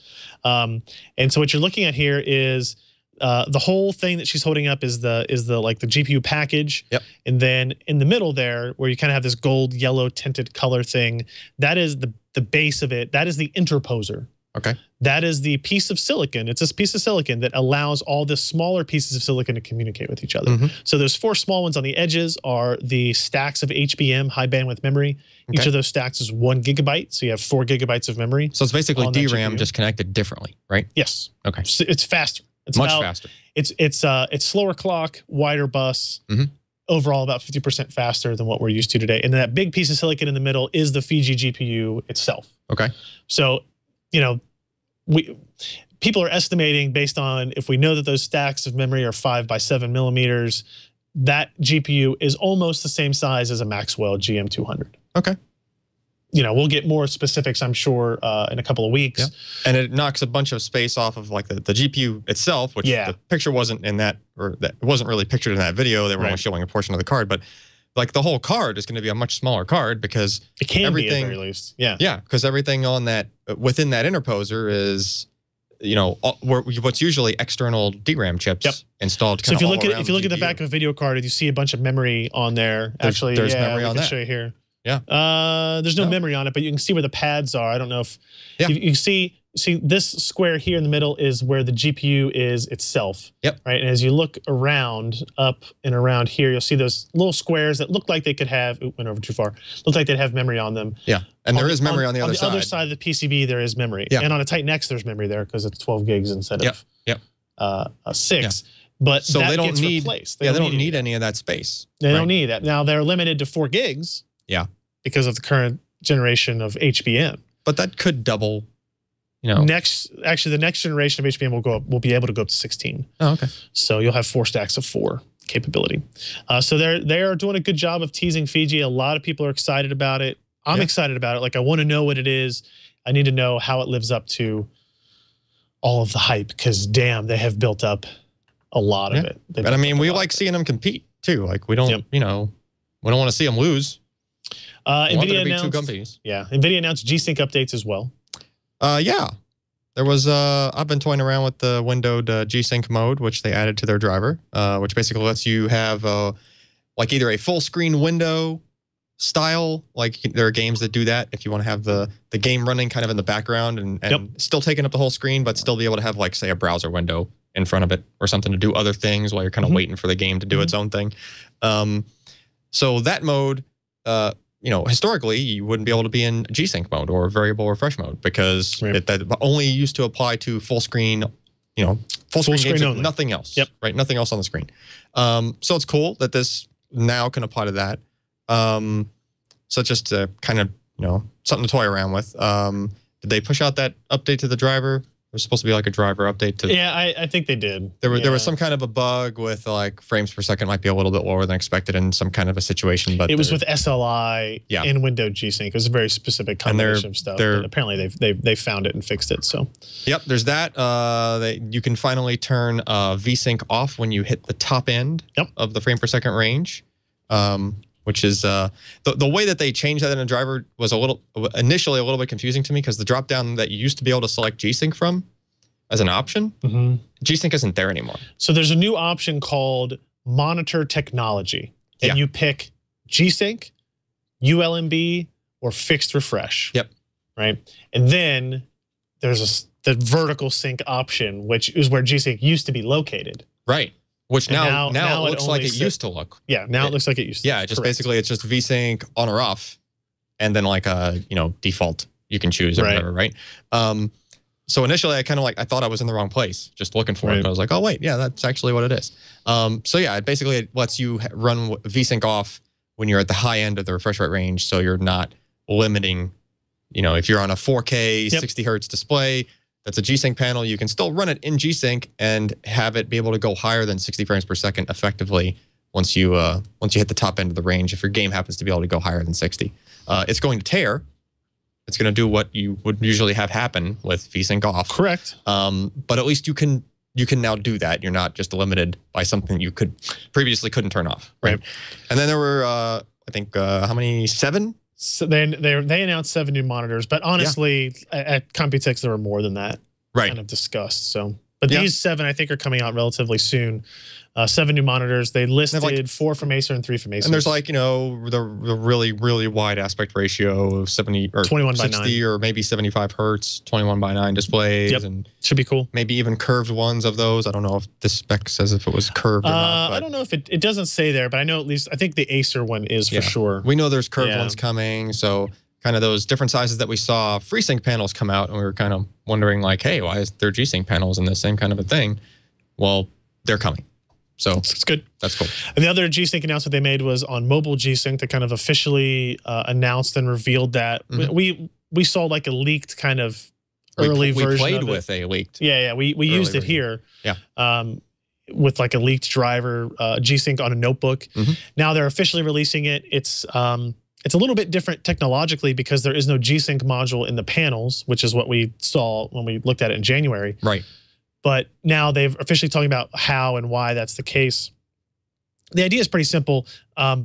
A: And so what you're looking at here is the whole thing that she's holding up is the GPU package. Yep. And then in the middle there, where you kind of have this gold yellow tinted color thing, that is the base of it. That is the interposer.
E: Okay.
A: That is the piece of silicon. It's this piece of silicon that allows all the smaller pieces of silicon to communicate with each other. So those 4 small ones on the edges are the stacks of HBM, high bandwidth memory. Each of those stacks is 1 gigabyte. So you have 4 gigabytes of memory.
E: So it's basically DRAM just connected differently, right?
A: Yes.
E: Okay.
A: So it's faster. It's
E: much faster.
A: It's slower clock, wider bus. Overall, about 50% faster than what we're used to today. And that big piece of silicon in the middle is the Fiji GPU itself.
E: Okay.
A: So, you know, people are estimating based on, if we know that those stacks of memory are 5 by 7 millimeters, that GPU is almost the same size as a Maxwell GM200.
E: Okay.
A: You know, we'll get more specifics, I'm sure, in a couple of weeks.
E: Yeah. And it knocks a bunch of space off of like the GPU itself, which the picture wasn't in that, or that wasn't really pictured in that video. They were only showing a portion of the card, but like the whole card is going to be a much smaller card because
A: it can be at the very least. Yeah.
E: Yeah, because everything on that within that interposer is, you know, what's usually external DRAM chips installed.
A: So if you look at the back of a video card, if you see a bunch of memory on there,
E: there's memory on that.
A: Show you here.
E: Yeah.
A: There's no memory on it, but you can see where the pads are. I don't know if you see this square here in the middle is where the GPU is itself.
E: Yep.
A: Right. And as you look around, up and around here, you'll see those little squares that look like they could have. Ooh, went over too far. Look like they'd have memory on them.
E: Yeah. And there is memory on the other side.
A: On the other side of the PCB, there is memory.
E: Yeah.
A: And on a Titan X, there's memory there because it's 12 gigs instead of 6. Yeah. But
E: so
A: that
E: they don't
A: gets
E: need.
A: replaced.
E: They don't need any of that space.
A: They don't need that. Now they're limited to 4 gigs.
E: Yeah.
A: Because of the current generation of HBM.
E: But that could double. You know.
A: Actually, the next generation of HBM will go up. Will be able to go up to 16.
E: Oh, okay.
A: So you'll have 4 stacks of 4 capability. So they are doing a good job of teasing Fiji. A lot of people are excited about it. I'm excited about it. Like, I want to know what it is. I need to know how it lives up to all of the hype, because damn, they have built up a lot of it.
E: But I mean, we like seeing them compete too. Like, we don't, we don't want to see them lose.
A: NVIDIA
E: announced,
A: NVIDIA announced G-Sync updates as well.
E: Yeah, there was. I've been toying around with the windowed G-Sync mode, which they added to their driver, which basically lets you have like either a full screen window style. Like, there are games that do that. If you want to have the game running kind of in the background and still taking up the whole screen, but still be able to have, like, say, a browser window in front of it or something to do other things while you're kind of waiting for the game to do its own thing. So that mode. You know, historically, you wouldn't be able to be in G-Sync mode or variable refresh mode because that only used to apply to full screen, you know, full screen games with nothing else. Yep. Right, nothing else on the screen. So it's cool that this now can apply to that. So just to kind of, you know, something to toy around with. Did they push out that update to the driver? There's supposed to be like a driver update to.
A: Yeah, I think they did.
E: There was some kind of a bug with, like, frames per second might be a little bit lower than expected in some kind of a situation, but
A: it was with SLI in Windows G-Sync. It was a very specific combination of stuff. But apparently they found it and fixed it. So
E: there's that. You can finally turn V-Sync off when you hit the top end of the frame per second range. Which is the way that they changed that in a driver was initially a little bit confusing to me, because the drop down that you used to be able to select G-Sync from as an option, G-Sync isn't there anymore.
A: So there's a new option called Monitor Technology, and you pick G-Sync, ULMB, or Fixed Refresh. Yep. Right, and then there's the vertical sync option, which is where G-Sync used to be located.
E: Right. Which now it looks like it used to look.
A: Yeah, now it looks like it used to.
E: Yeah, just basically it's just V-Sync on or off, and then like a default you can choose or whatever, right? So initially I kind of I thought I was in the wrong place just looking for it, but I was like, oh wait, yeah, that's actually what it is. So yeah, it lets you run V-Sync off when you're at the high end of the refresh rate range, so you're not limiting. You know, if you're on a 4K 60 hertz display. That's a G-Sync panel. You can still run it in G-Sync and have it be able to go higher than 60 frames per second effectively once you hit the top end of the range. If your game happens to be able to go higher than 60, it's going to tear. It's going to do what you would usually have happen with V-Sync off.
A: Correct.
E: But at least you can now do that. You're not just limited by something you previously couldn't turn off. Right. And then there were I think how many? 7.
A: So they announced 7 new monitors, but honestly, at Computex there were more than that. Kind of discussed. So, but these 7 I think are coming out relatively soon. 7 new monitors. They listed 4 from Acer and 3 from Acer.
E: And there's the really, really wide aspect ratio of 70 or
A: 21 by
E: 60 or maybe 75 hertz, 21 by 9 displays. And
A: should be cool.
E: Maybe even curved ones of those. I don't know if the spec says if it was curved or not.
A: I don't know if it doesn't say there, but I know I think the Acer one is for sure.
E: We know there's curved ones coming. So kind of those different sizes that we saw FreeSync panels come out, and we were kind of wondering like, hey, why is there G-Sync panels in the same kind of a thing? Well, they're coming. So
A: it's good.
E: That's cool.
A: And the other G-Sync announcement they made was on mobile G-Sync. They kind of officially announced and revealed that. We saw like a leaked kind of early version.
E: We played with a leaked.
A: Yeah. We used it here.
E: Yeah.
A: With like a leaked driver G-Sync on a notebook. Now they're officially releasing it. It's a little bit different technologically because there is no G-Sync module in the panels, which is what we saw when we looked at it in January.
E: Right.
A: But now they've officially talking about how and why that's the case. The idea is pretty simple.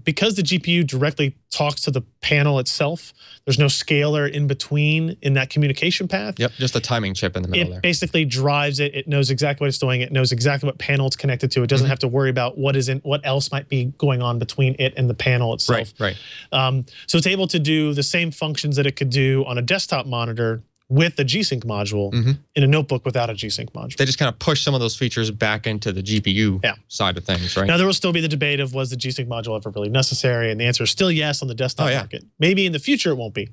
A: Because the GPU directly talks to the panel itself, there's no scaler in between in that communication path.
E: Yep, just a timing chip in the middle there.
A: It basically drives it. It knows exactly what it's doing. It knows exactly what panel it's connected to. It doesn't have to worry about what else might be going on between it and the panel itself.
E: Right.
A: So it's able to do the same functions that it could do on a desktop monitor with the G-Sync module in a notebook without a G-Sync module.
E: They just kind of push some of those features back into the GPU side of things, right?
A: Now, there will still be the debate of was the G-Sync module ever really necessary? And the answer is still yes on the desktop market. Maybe in the future it won't be.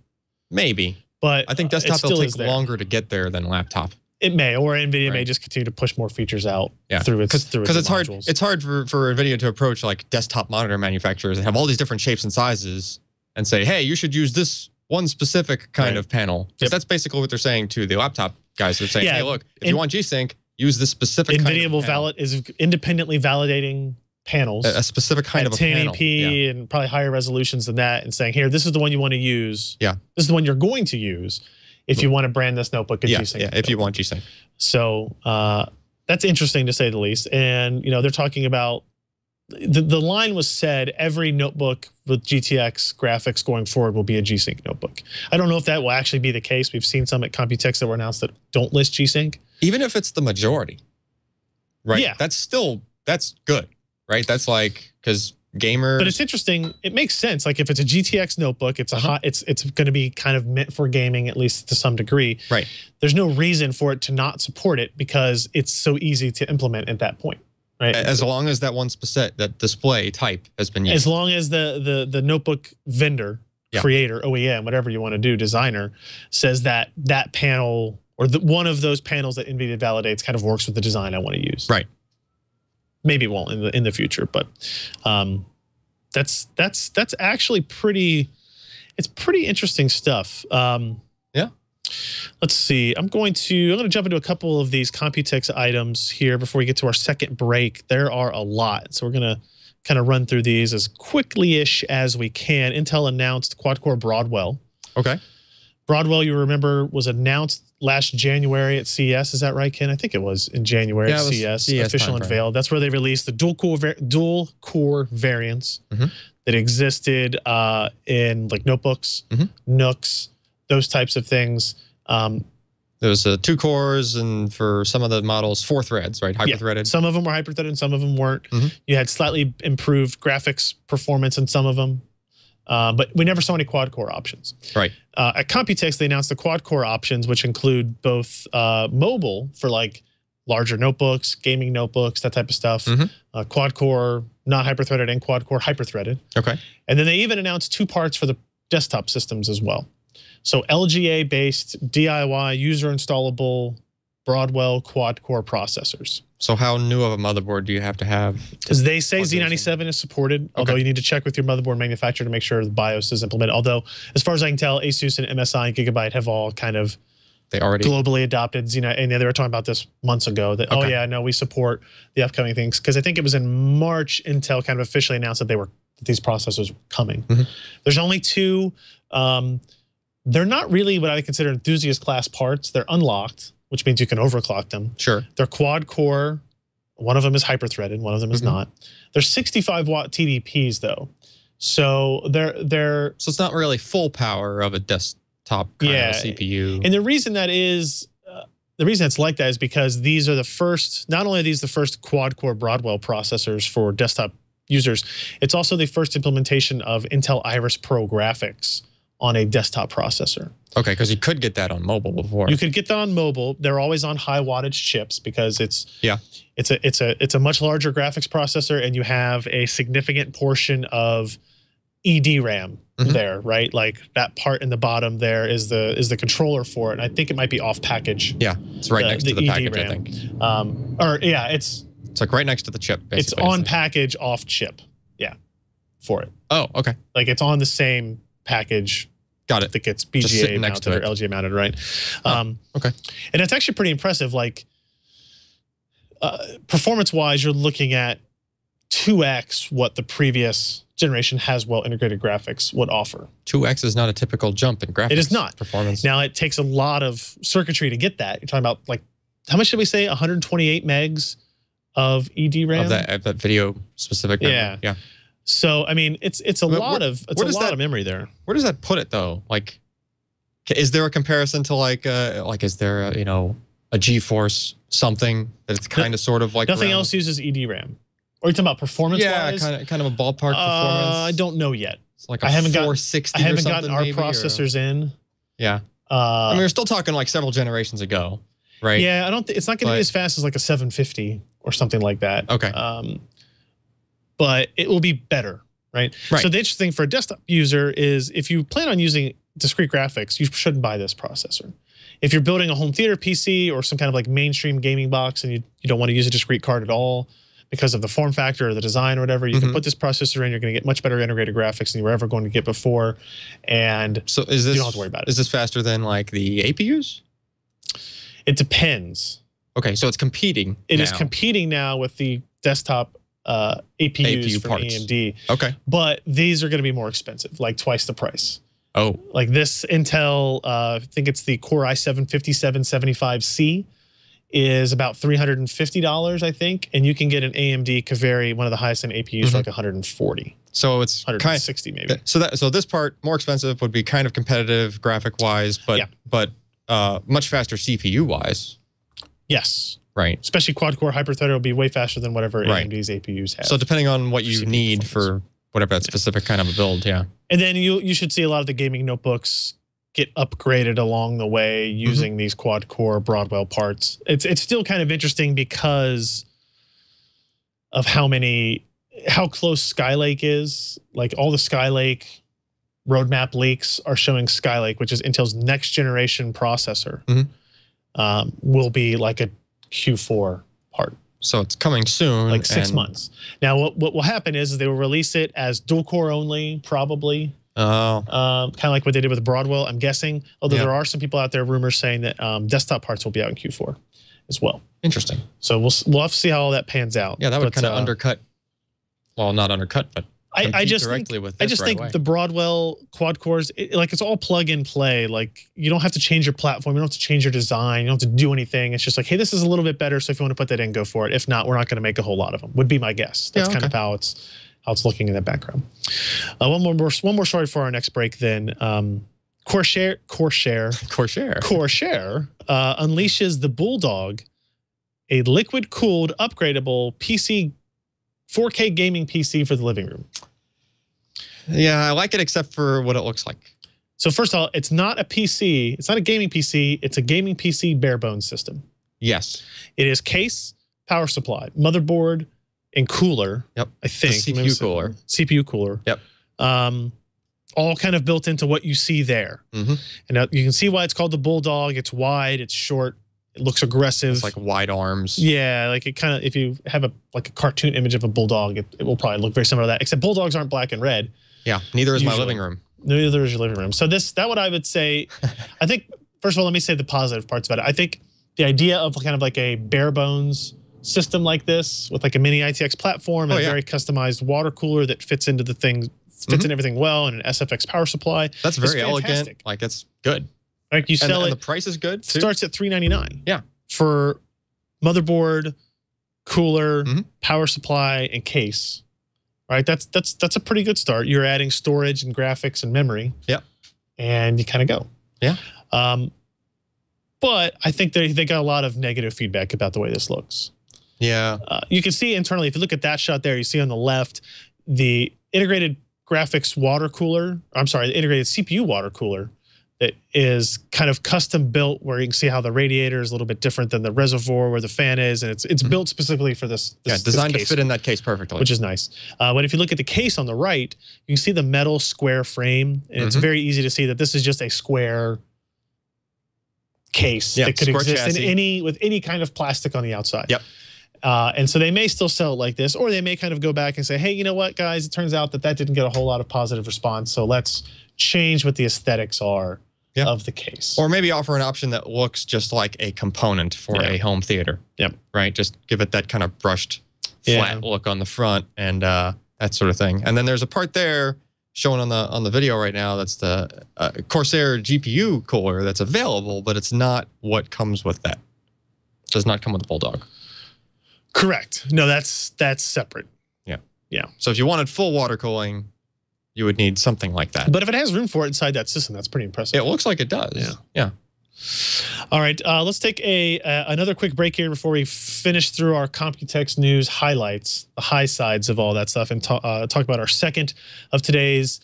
E: Maybe.
A: But
E: I think desktop will take longer to get there than laptop.
A: It may, or NVIDIA may just continue to push more features out through its
E: because it's hard.
A: modules.
E: It's hard for NVIDIA to approach like desktop monitor manufacturers that have all these different shapes and sizes and say, hey, you should use this one specific kind of panel. Because that's basically what they're saying to the laptop guys. They're saying, hey, look, if you want G-Sync, use this specific
A: NVIDIA
E: kind of panel.
A: is independently validating panels.
E: A specific kind of a panel.
A: 1080p and probably higher resolutions than that, and saying, here, this is the one you want to use.
E: Yeah.
A: This is the one you're going to use if you want to brand this notebook a G-Sync.
E: Yeah, if you want G-Sync.
A: So that's interesting to say the least. And they're talking about the line was said every notebook with GTX graphics going forward will be a G-Sync notebook. I don't know if that will actually be the case. We've seen some at Computex that were announced that don't list G-Sync.
E: Even if it's the majority, right?
A: Yeah.
E: That's good, right? That's like, because gamers.
A: But it's interesting. It makes sense. Like if it's a GTX notebook, it's it's going to be kind of meant for gaming, at least to some degree.
E: Right.
A: There's no reason for it to not support it because it's so easy to implement at that point. Right.
E: As long as that that display type has been used.
A: As long as the notebook vendor, creator, OEM, whatever you want to do, designer, says that panel or one of those panels that NVIDIA validates kind of works with the design I want to use.
E: Right.
A: Maybe it won't in the future, but that's actually pretty. It's pretty interesting stuff.
E: Yeah.
A: Let's see. I'm going to jump into a couple of these Computex items here before we get to our second break. There are a lot, so we're going to kind of run through these as quickly-ish as we can. Intel announced quad-core Broadwell.
E: Okay.
A: Broadwell, you remember, was announced last January at CES. Is that right, Ken? I think it was in January at CES. Official unveiled. That's where they released the dual-core variants that existed in like notebooks, Nooks, those types of things.
E: There was 2 cores, and for some of the models, 4 threads, right? Hyper-threaded.
A: Some of them were hyper-threaded, and some of them weren't. You had slightly improved graphics performance in some of them, but we never saw any quad-core options.
E: Right.
A: At Computex, they announced the quad-core options, which include both mobile for like larger notebooks, gaming notebooks, that type of stuff. Quad-core, not hyper-threaded, and quad-core hyper-threaded.
E: Okay.
A: And then they even announced 2 parts for the desktop systems as well. So LGA-based DIY user installable Broadwell quad-core processors.
E: So how new of a motherboard do you have to have?
A: Because they say Z97 is supported, although you need to check with your motherboard manufacturer to make sure the BIOS is implemented. Although, as far as I can tell, Asus and MSI and Gigabyte have all kind of globally adopted Z9, and they were talking about this months ago. That oh yeah, no, we support the upcoming things. Because I think it was in March Intel kind of officially announced that these processors were coming. There's only 2. They're not really what I consider enthusiast class parts. They're unlocked, which means you can overclock them.
E: Sure.
A: They're quad core. One of them is hyper-threaded. One of them is not. They're 65-watt TDPs though, so they're. So
E: it's not really full power of a desktop kind of CPU.
A: And the reason that is, the reason it's like that is because these are the first. Not only are these the first quad-core Broadwell processors for desktop users, it's also the first implementation of Intel Iris Pro graphics on a desktop processor.
E: Okay, because you could get that on mobile before.
A: You could get that on mobile. They're always on high wattage chips because it's a much larger graphics processor, and you have a significant portion of EDRAM there, right? Like that part in the bottom there is the controller for it. And I think it might be off package.
E: Yeah, it's right next to the package, I think.
A: It's
E: like right next to the chip, basically.
A: It's on package, off chip. Yeah, for it.
E: Oh, okay.
A: Like it's on the same package.
E: Got it.
A: That gets BGA mounted or LGA mounted, right?
E: Okay.
A: And it's actually pretty impressive. Like performance-wise, you're looking at 2x what the previous generation Haswell integrated graphics would offer.
E: 2x is not a typical jump in graphics.
A: It is not.
E: Performance.
A: Now it takes a lot of circuitry to get that. You're talking about like how much did we say? 128 megs of EDRAM.
E: Of that video specific memory.
A: Yeah.
E: Yeah.
A: So I mean, it's a lot of memory there.
E: Where does that put it though? Like, is there a comparison to like is there a, a GeForce something that it's kind of sort of like
A: nothing else uses EDRAM? Or are you talking about performance wise?
E: Yeah, kind of a ballpark performance.
A: I don't know yet.
E: It's like I haven't 460
A: I haven't
E: or
A: gotten our
E: maybe,
A: processors in.
E: Yeah. I mean, we're still talking like several generations ago, right?
A: Yeah, I don't. It's not going to be as fast as like a 750 or something like that.
E: Okay.
A: But it will be better, right? So the interesting thing for a desktop user is if you plan on using discrete graphics, you shouldn't buy this processor. If you're building a home theater PC or some kind of like mainstream gaming box and you don't want to use a discrete card at all because of the form factor or the design or whatever, you can put this processor in, you're going to get much better integrated graphics than you were ever going to get before. And
E: so is this,
A: you don't have to worry about it.
E: Is this faster than like the APUs?
A: It depends.
E: Okay, so it's competing
A: It is competing now with the desktop APU from
E: parts.
A: AMD.
E: Okay.
A: But these are going to be more expensive, like twice the price.
E: Oh.
A: Like this Intel, I think it's the Core i7-5775C, is about $350, I think. And you can get an AMD Kaveri, one of the highest end APUs, for like 140.
E: So it's
A: 160 maybe.
E: So this part, more expensive, would be kind of competitive graphic-wise, but much faster CPU-wise.
A: Yes.
E: Right.
A: Especially quad-core hyper-threaded will be way faster than whatever AMD's APUs have.
E: So depending on what you need for whatever that specific kind of a build, yeah.
A: And then you should see a lot of the gaming notebooks get upgraded along the way using these quad-core Broadwell parts. It's still kind of interesting because of how close Skylake is. Like all the Skylake roadmap leaks are showing Skylake, which is Intel's next generation processor, will be like a Q4 part.
E: So it's coming soon.
A: Like 6 months. Now, what will happen is they will release it as dual core only, probably.
E: Oh.
A: Kind of like what they did with Broadwell, I'm guessing. Although there are some people out there, rumors saying that desktop parts will be out in Q4 as well.
E: Interesting.
A: So we'll have to see how all that pans out.
E: Yeah, that would kind of undercut. Well, not undercut, but
A: I just think the Broadwell quad cores, it's all plug and play. Like you don't have to change your platform, you don't have to change your design, you don't have to do anything. It's just like, hey, this is a little bit better, so if you want to put that in, go for it. If not, we're not going to make a whole lot of them. Would be my guess. That's kind of how it's looking in the background. One more story for our next break. Then Corsair unleashes the Bulldog, a liquid-cooled, upgradable PC. 4K gaming PC for the living room.
E: Yeah, I like it except for what it looks like.
A: So first of all, it's not a PC. It's not a gaming PC. It's a gaming PC bare bones system.
E: Yes.
A: It is case, power supply, motherboard, and cooler.
E: Yep.
A: I think.
E: The CPU cooler.
A: CPU cooler.
E: Yep.
A: All kind of built into what you see there. And now you can see why it's called the Bulldog. It's wide, it's short, it looks aggressive.
E: It's like wide arms.
A: Yeah, like it kind of, if you have a cartoon image of a bulldog, it will probably look very similar to that, except bulldogs aren't black and red.
E: Yeah, neither is my living room.
A: Neither is your living room. So that what I would say, I think, first of all, let me say the positive parts about it. I think the idea of kind of like a bare bones system like this with like a mini ITX platform and a very customized water cooler that fits into the thing, fits in everything well, and an SFX power supply.
E: That's very elegant. Like it's good.
A: Like you sell
E: and the price is good too.
A: Starts at $399.
E: Yeah.
A: For motherboard, cooler, power supply, and case. Right? That's a pretty good start. You're adding storage and graphics and memory.
E: Yep.
A: And you kind of go.
E: Yeah.
A: But I think they got a lot of negative feedback about the way this looks.
E: Yeah.
A: You can see internally, if you look at that shot there, you see on the left, the integrated graphics water cooler, the integrated CPU water cooler that is kind of custom built, where you can see how the radiator is a little bit different than the reservoir where the fan is, and it's built specifically for this.
E: Designed to fit in that case perfectly,
A: which is nice. But if you look at the case on the right, you can see the metal square frame, and it's very easy to see that this is just a square case that could exist in with any kind of plastic on the outside.
E: Yep.
A: And so they may still sell it like this, or they may kind of go back and say, hey, you know what, guys, it turns out that didn't get a whole lot of positive response, so let's change what the aesthetics are of the case.
E: Or maybe offer an option that looks just like a component for a home theater.
A: Yep.
E: Right? Just give it that kind of brushed, flat look on the front and that sort of thing. And then there's a part there shown on the video right now that's the Corsair GPU cooler that's available, but it's not what comes with that. It does not come with the Bulldog.
A: Correct. No, that's separate.
E: Yeah.
A: Yeah.
E: So if you wanted full water cooling, you would need something like that.
A: But if it has room for it inside that system, that's pretty impressive.
E: It looks like it does.
A: Yeah.
E: Yeah.
A: All right, let's take another quick break here before we finish through our Computex news highlights, the high sides of all that stuff, and talk about our second of today's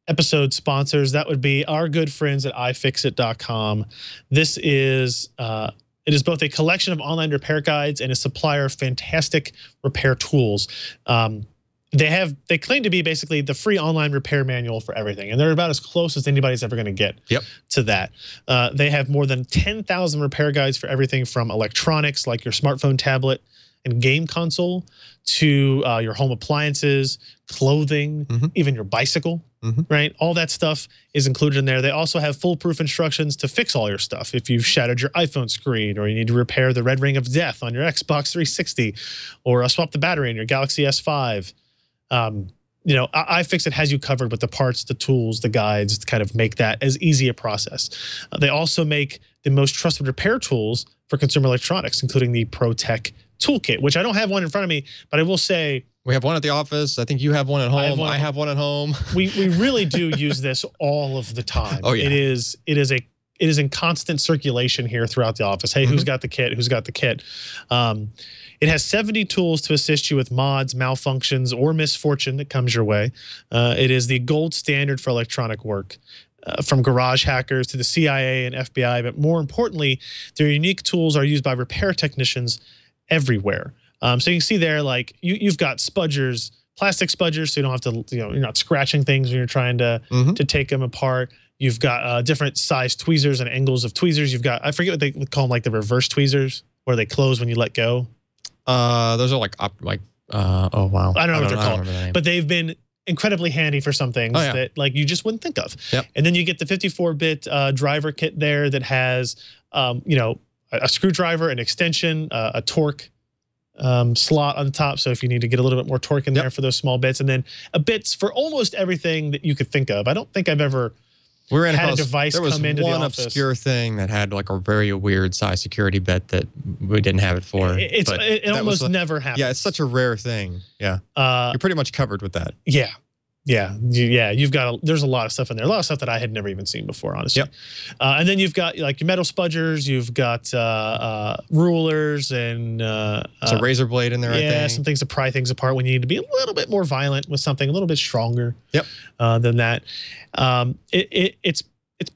A: episode sponsors. That would be our good friends at iFixit.com. This is it is both a collection of online repair guides and a supplier of fantastic repair tools. They claim to be basically the free online repair manual for everything, and they're about as close as anybody's ever going to get to that. They have more than 10,000 repair guides for everything from electronics like your smartphone, tablet, and game console to your home appliances, clothing, even your bicycle, right? All that stuff is included in there. They also have foolproof instructions to fix all your stuff. If you've shattered your iPhone screen, or you need to repair the red ring of death on your Xbox 360, or swap the battery in your Galaxy S5, you know, iFixit has you covered with the parts, the tools, the guides to kind of make that as easy a process. They also make the most trusted repair tools for consumer electronics, including the ProTech Toolkit, which I don't have one in front of me, but I will say
E: we have one at the office. I think you have one at home. I have one at home. We
A: really do use this all of the time.
E: Oh yeah,
A: it is in constant circulation here throughout the office. Hey, who's got the kit? Who's got the kit? It has 70 tools to assist you with mods, malfunctions, or misfortune that comes your way. It is the gold standard for electronic work, from garage hackers to the CIA and FBI. But more importantly, their unique tools are used by repair technicians everywhere. So you can see there, like you've got spudgers, plastic spudgers, so you don't have to, you're not scratching things when you're trying to take them apart. You've got different size tweezers and angles of tweezers. You've got, I forget what they call them, like the reverse tweezers, where they close when you let go.
E: Those are like oh wow,
A: I don't know what they're called, but they've been incredibly handy for some things that like you just wouldn't think of. And then you get the 54-bit driver kit there that has you know, a screwdriver, an extension, a torque slot on the top, so if you need to get a little bit more torque in there for those small bits, and then bits for almost everything that you could think of. I don't think I've ever had a device come into the office. There was one
E: obscure thing that had like a very weird size security bit that we didn't have it for.
A: It almost never happens.
E: Yeah, it's such a rare thing. Yeah, you're pretty much covered with that.
A: Yeah, you've got there's a lot of stuff in there, a lot of stuff that I had never even seen before, honestly. And then you've got like your metal spudgers, you've got rulers, and
E: it's a razor blade in there. I think
A: some things to pry things apart when you need to be a little bit more violent with something a little bit stronger. Than that. It's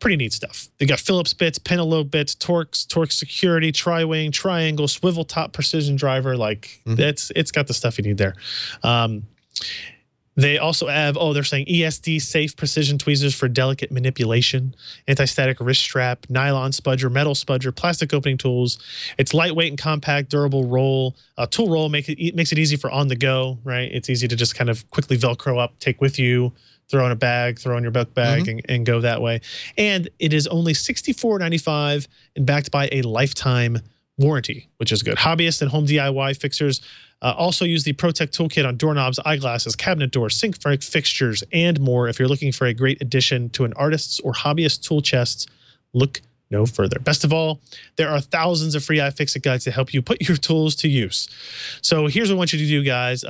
A: pretty neat stuff. They got Phillips bits, Penelope bits, torque security, tri-wing, triangle, swivel top precision driver. Like it's got the stuff you need there. They also have, they're saying ESD safe precision tweezers for delicate manipulation, anti-static wrist strap, nylon spudger, metal spudger, plastic opening tools. It's lightweight and compact, durable roll. Tool roll makes it easy for on the go, right? It's easy to just kind of quickly Velcro up, take with you, throw in a bag, throw in your book bag, and go that way. And it is only $64.95 and backed by a lifetime warranty, which is good. Hobbyists and home DIY fixers also use the ProTech Toolkit on doorknobs, eyeglasses, cabinet doors, sink fixtures, and more. If you're looking for a great addition to an artist's or hobbyist tool chest, look no further. Best of all, there are thousands of free iFixit guides to help you put your tools to use. So here's what I want you to do, guys.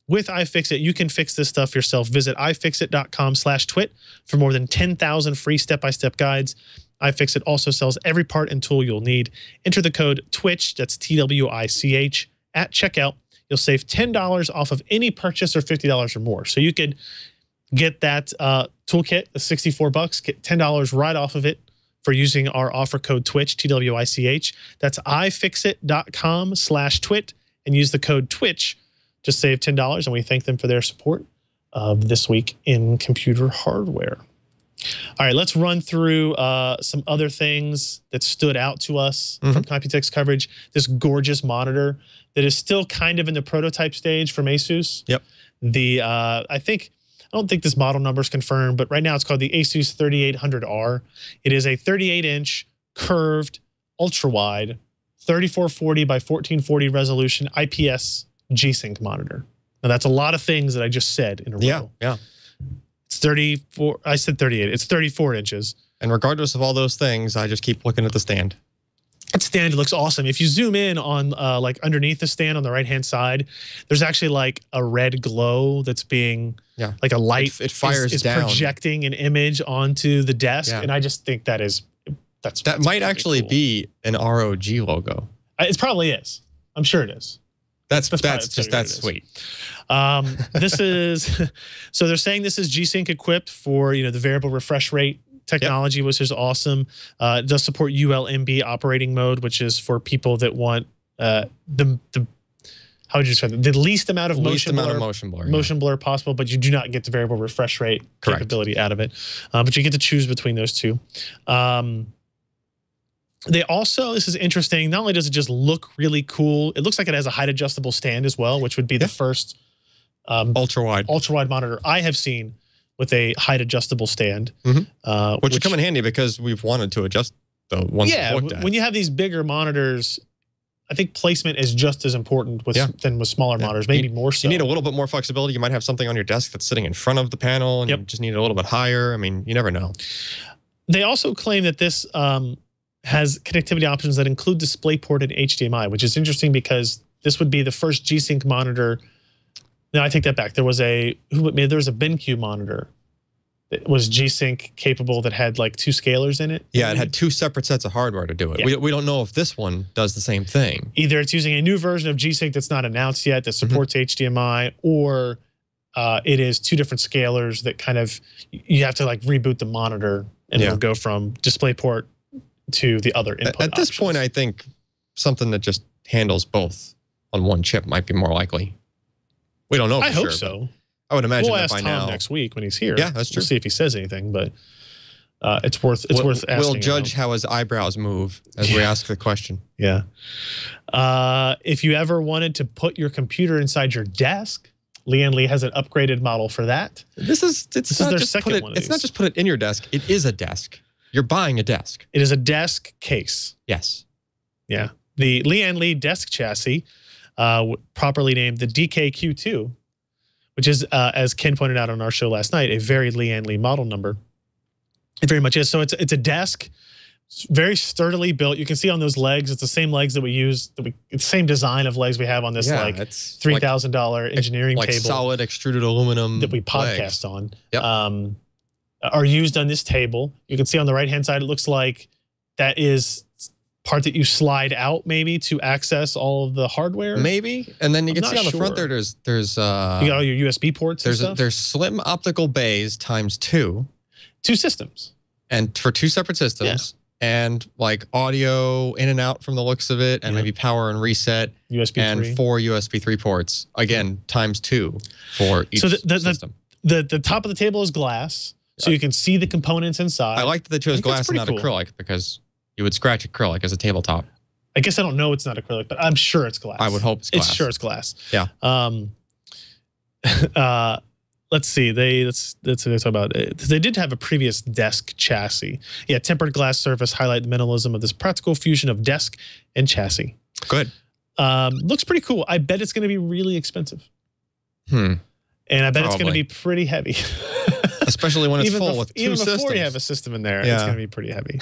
A: With iFixit, you can fix this stuff yourself. Visit ifixit.com/twit for more than 10,000 free step-by-step guides. iFixit also sells every part and tool you'll need. Enter the code TWiCH, that's TWiCH, at checkout. You'll save $10 off of any purchase or $50 or more. So you could get that toolkit, the $64, get $10 right off of it for using our offer code TWiCH, TWiCH. That's ifixit.com/twit and use the code TWiCH to save $10. And we thank them for their support of This Week in Computer Hardware. All right, let's run through some other things that stood out to us from Computex coverage. This gorgeous monitor that is still kind of in the prototype stage from Asus. I don't think this model number is confirmed, but right now it's called the Asus 3800R. It is a 38-inch curved, ultra-wide, 3440 by 1440 resolution IPS G-Sync monitor. Now that's a lot of things that I just said in a row. It's 34. I said 38. It's 34 inches.
E: And regardless of all those things, I just keep looking at the stand.
A: stand looks awesome. If you zoom in on like underneath the stand on the right hand side, there's actually like a red glow that's being like a light.
E: It fires
A: is
E: down,
A: projecting an image onto the desk, and I just think that's
E: might actually
A: cool.
E: be an ROG logo.
A: It probably is. I'm sure it is.
E: That's sweet.
A: This is so they're saying this is G-Sync equipped for the variable refresh rate technology, which is awesome. It does support ULMB operating mode, which is for people that want the how would you describe it? The least amount of motion blur possible, but you do not get the variable refresh rate capability out of it. But you get to choose between those two. They also, this is interesting, not only does it just look really cool, it looks like it has a height adjustable stand as well, which would be the first ultra wide monitor I have seen with a height adjustable stand.
E: Which would come in handy because we've wanted to adjust the ones we've looked at.
A: When you have these bigger monitors, I think placement is just as important than with smaller monitors, maybe more so.
E: You need a little bit more flexibility. You might have something on your desk that's sitting in front of the panel and you just need it a little bit higher. I mean, you never know.
A: They also claim that this has connectivity options that include DisplayPort and HDMI, which is interesting because this would be the first G-Sync monitor. No, I take that back. There was a BenQ monitor that was G-Sync capable that had like 2 scalers in it.
E: Yeah, it had 2 separate sets of hardware to do it. We don't know if this one does the same thing.
A: Either it's using a new version of G-Sync that's not announced yet that supports HDMI, or it is 2 different scalers that kind of, you have to like reboot the monitor and it'll go from DisplayPort to the other input
E: At this point, I think something that just handles both on one chip might be more likely. We don't know for
A: I hope so.
E: I would imagine
A: we'll
E: that
A: ask
E: by
A: Tom
E: now.
A: next week when he's here.
E: Yeah, that's true.
A: We'll see if he says anything, but it's worth asking.
E: We'll judge how his eyebrows move as we ask the question.
A: Yeah. If you ever wanted to put your computer inside your desk, Lian Li has an upgraded model for that.
E: This is their
A: second one.
E: It's not just put it in your desk. It is a desk. You're buying a desk.
A: It is a desk case.
E: Yes.
A: Yeah. The Lian Li desk chassis, properly named the DKQ2, which is, as Ken pointed out on our show last night, a very Lian Li model number. It very much is. So it's a desk, very sturdily built. You can see on those legs, it's the same legs that we use. It's the same design of legs we have on this like $3,000 engineering table,
E: solid extruded aluminum
A: that we podcast on.
E: Yep.
A: Are used on this table. You can see on the right hand side, it looks like that is part that you slide out maybe to access all of the hardware.
E: Maybe, and then you can see on the front there. There's
A: you got all your USB ports.
E: There's slim optical bays times 2.
A: 2 systems,
E: and for 2 separate systems, and like audio in and out from the looks of it, and maybe power and reset.
A: USB
E: and
A: 3.
E: 4 USB 3 ports. Again, times 2 for each system.
A: The top of the table is glass. So you can see the components inside.
E: I like that they chose glass and not acrylic because you would scratch acrylic as a tabletop.
A: I guess I don't know it's not acrylic, but I'm sure it's glass.
E: I would hope it's glass.
A: It's sure it's glass.
E: Yeah.
A: Let's see. Let's talk about it. They did have a previous desk chassis. Yeah, tempered glass surface highlight the minimalism of this practical fusion of desk and chassis.
E: Good.
A: Looks pretty cool. I bet it's going to be really expensive. And I bet it's going to be pretty heavy.
E: Especially when it's full with 2 systems.
A: Even before you have a system in there, it's going to be pretty heavy.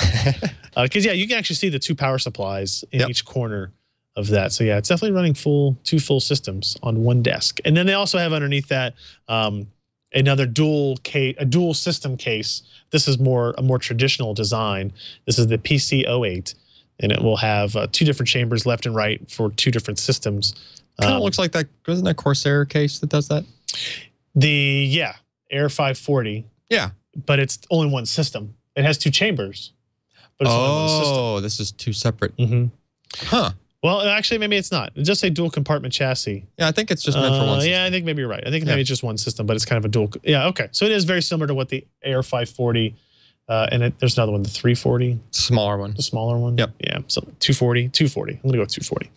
A: Because, you can actually see the 2 power supplies in each corner of that. So, yeah, it's definitely running 2 full systems on one desk. And then they also have underneath that another dual system case. This is a more traditional design. This is the PC08, and it will have 2 different chambers left and right for 2 different systems.
E: Kind of looks like that. Wasn't that Corsair case that does that?
A: Air 540.
E: Yeah.
A: But it's only one system. It has 2 chambers. But it's only one system.
E: This is 2 separate.
A: Huh. Well, actually, maybe it's not. It just say dual compartment chassis.
E: Yeah, I think it's just meant for one system.
A: Yeah, I think maybe you're right. I think maybe it's just one system, but it's kind of a dual. Yeah, okay. So it is very similar to what the Air 540, and there's another one, the 340.
E: Smaller one.
A: The smaller one?
E: Yep.
A: Yeah, so 240. I'm going to go with 240.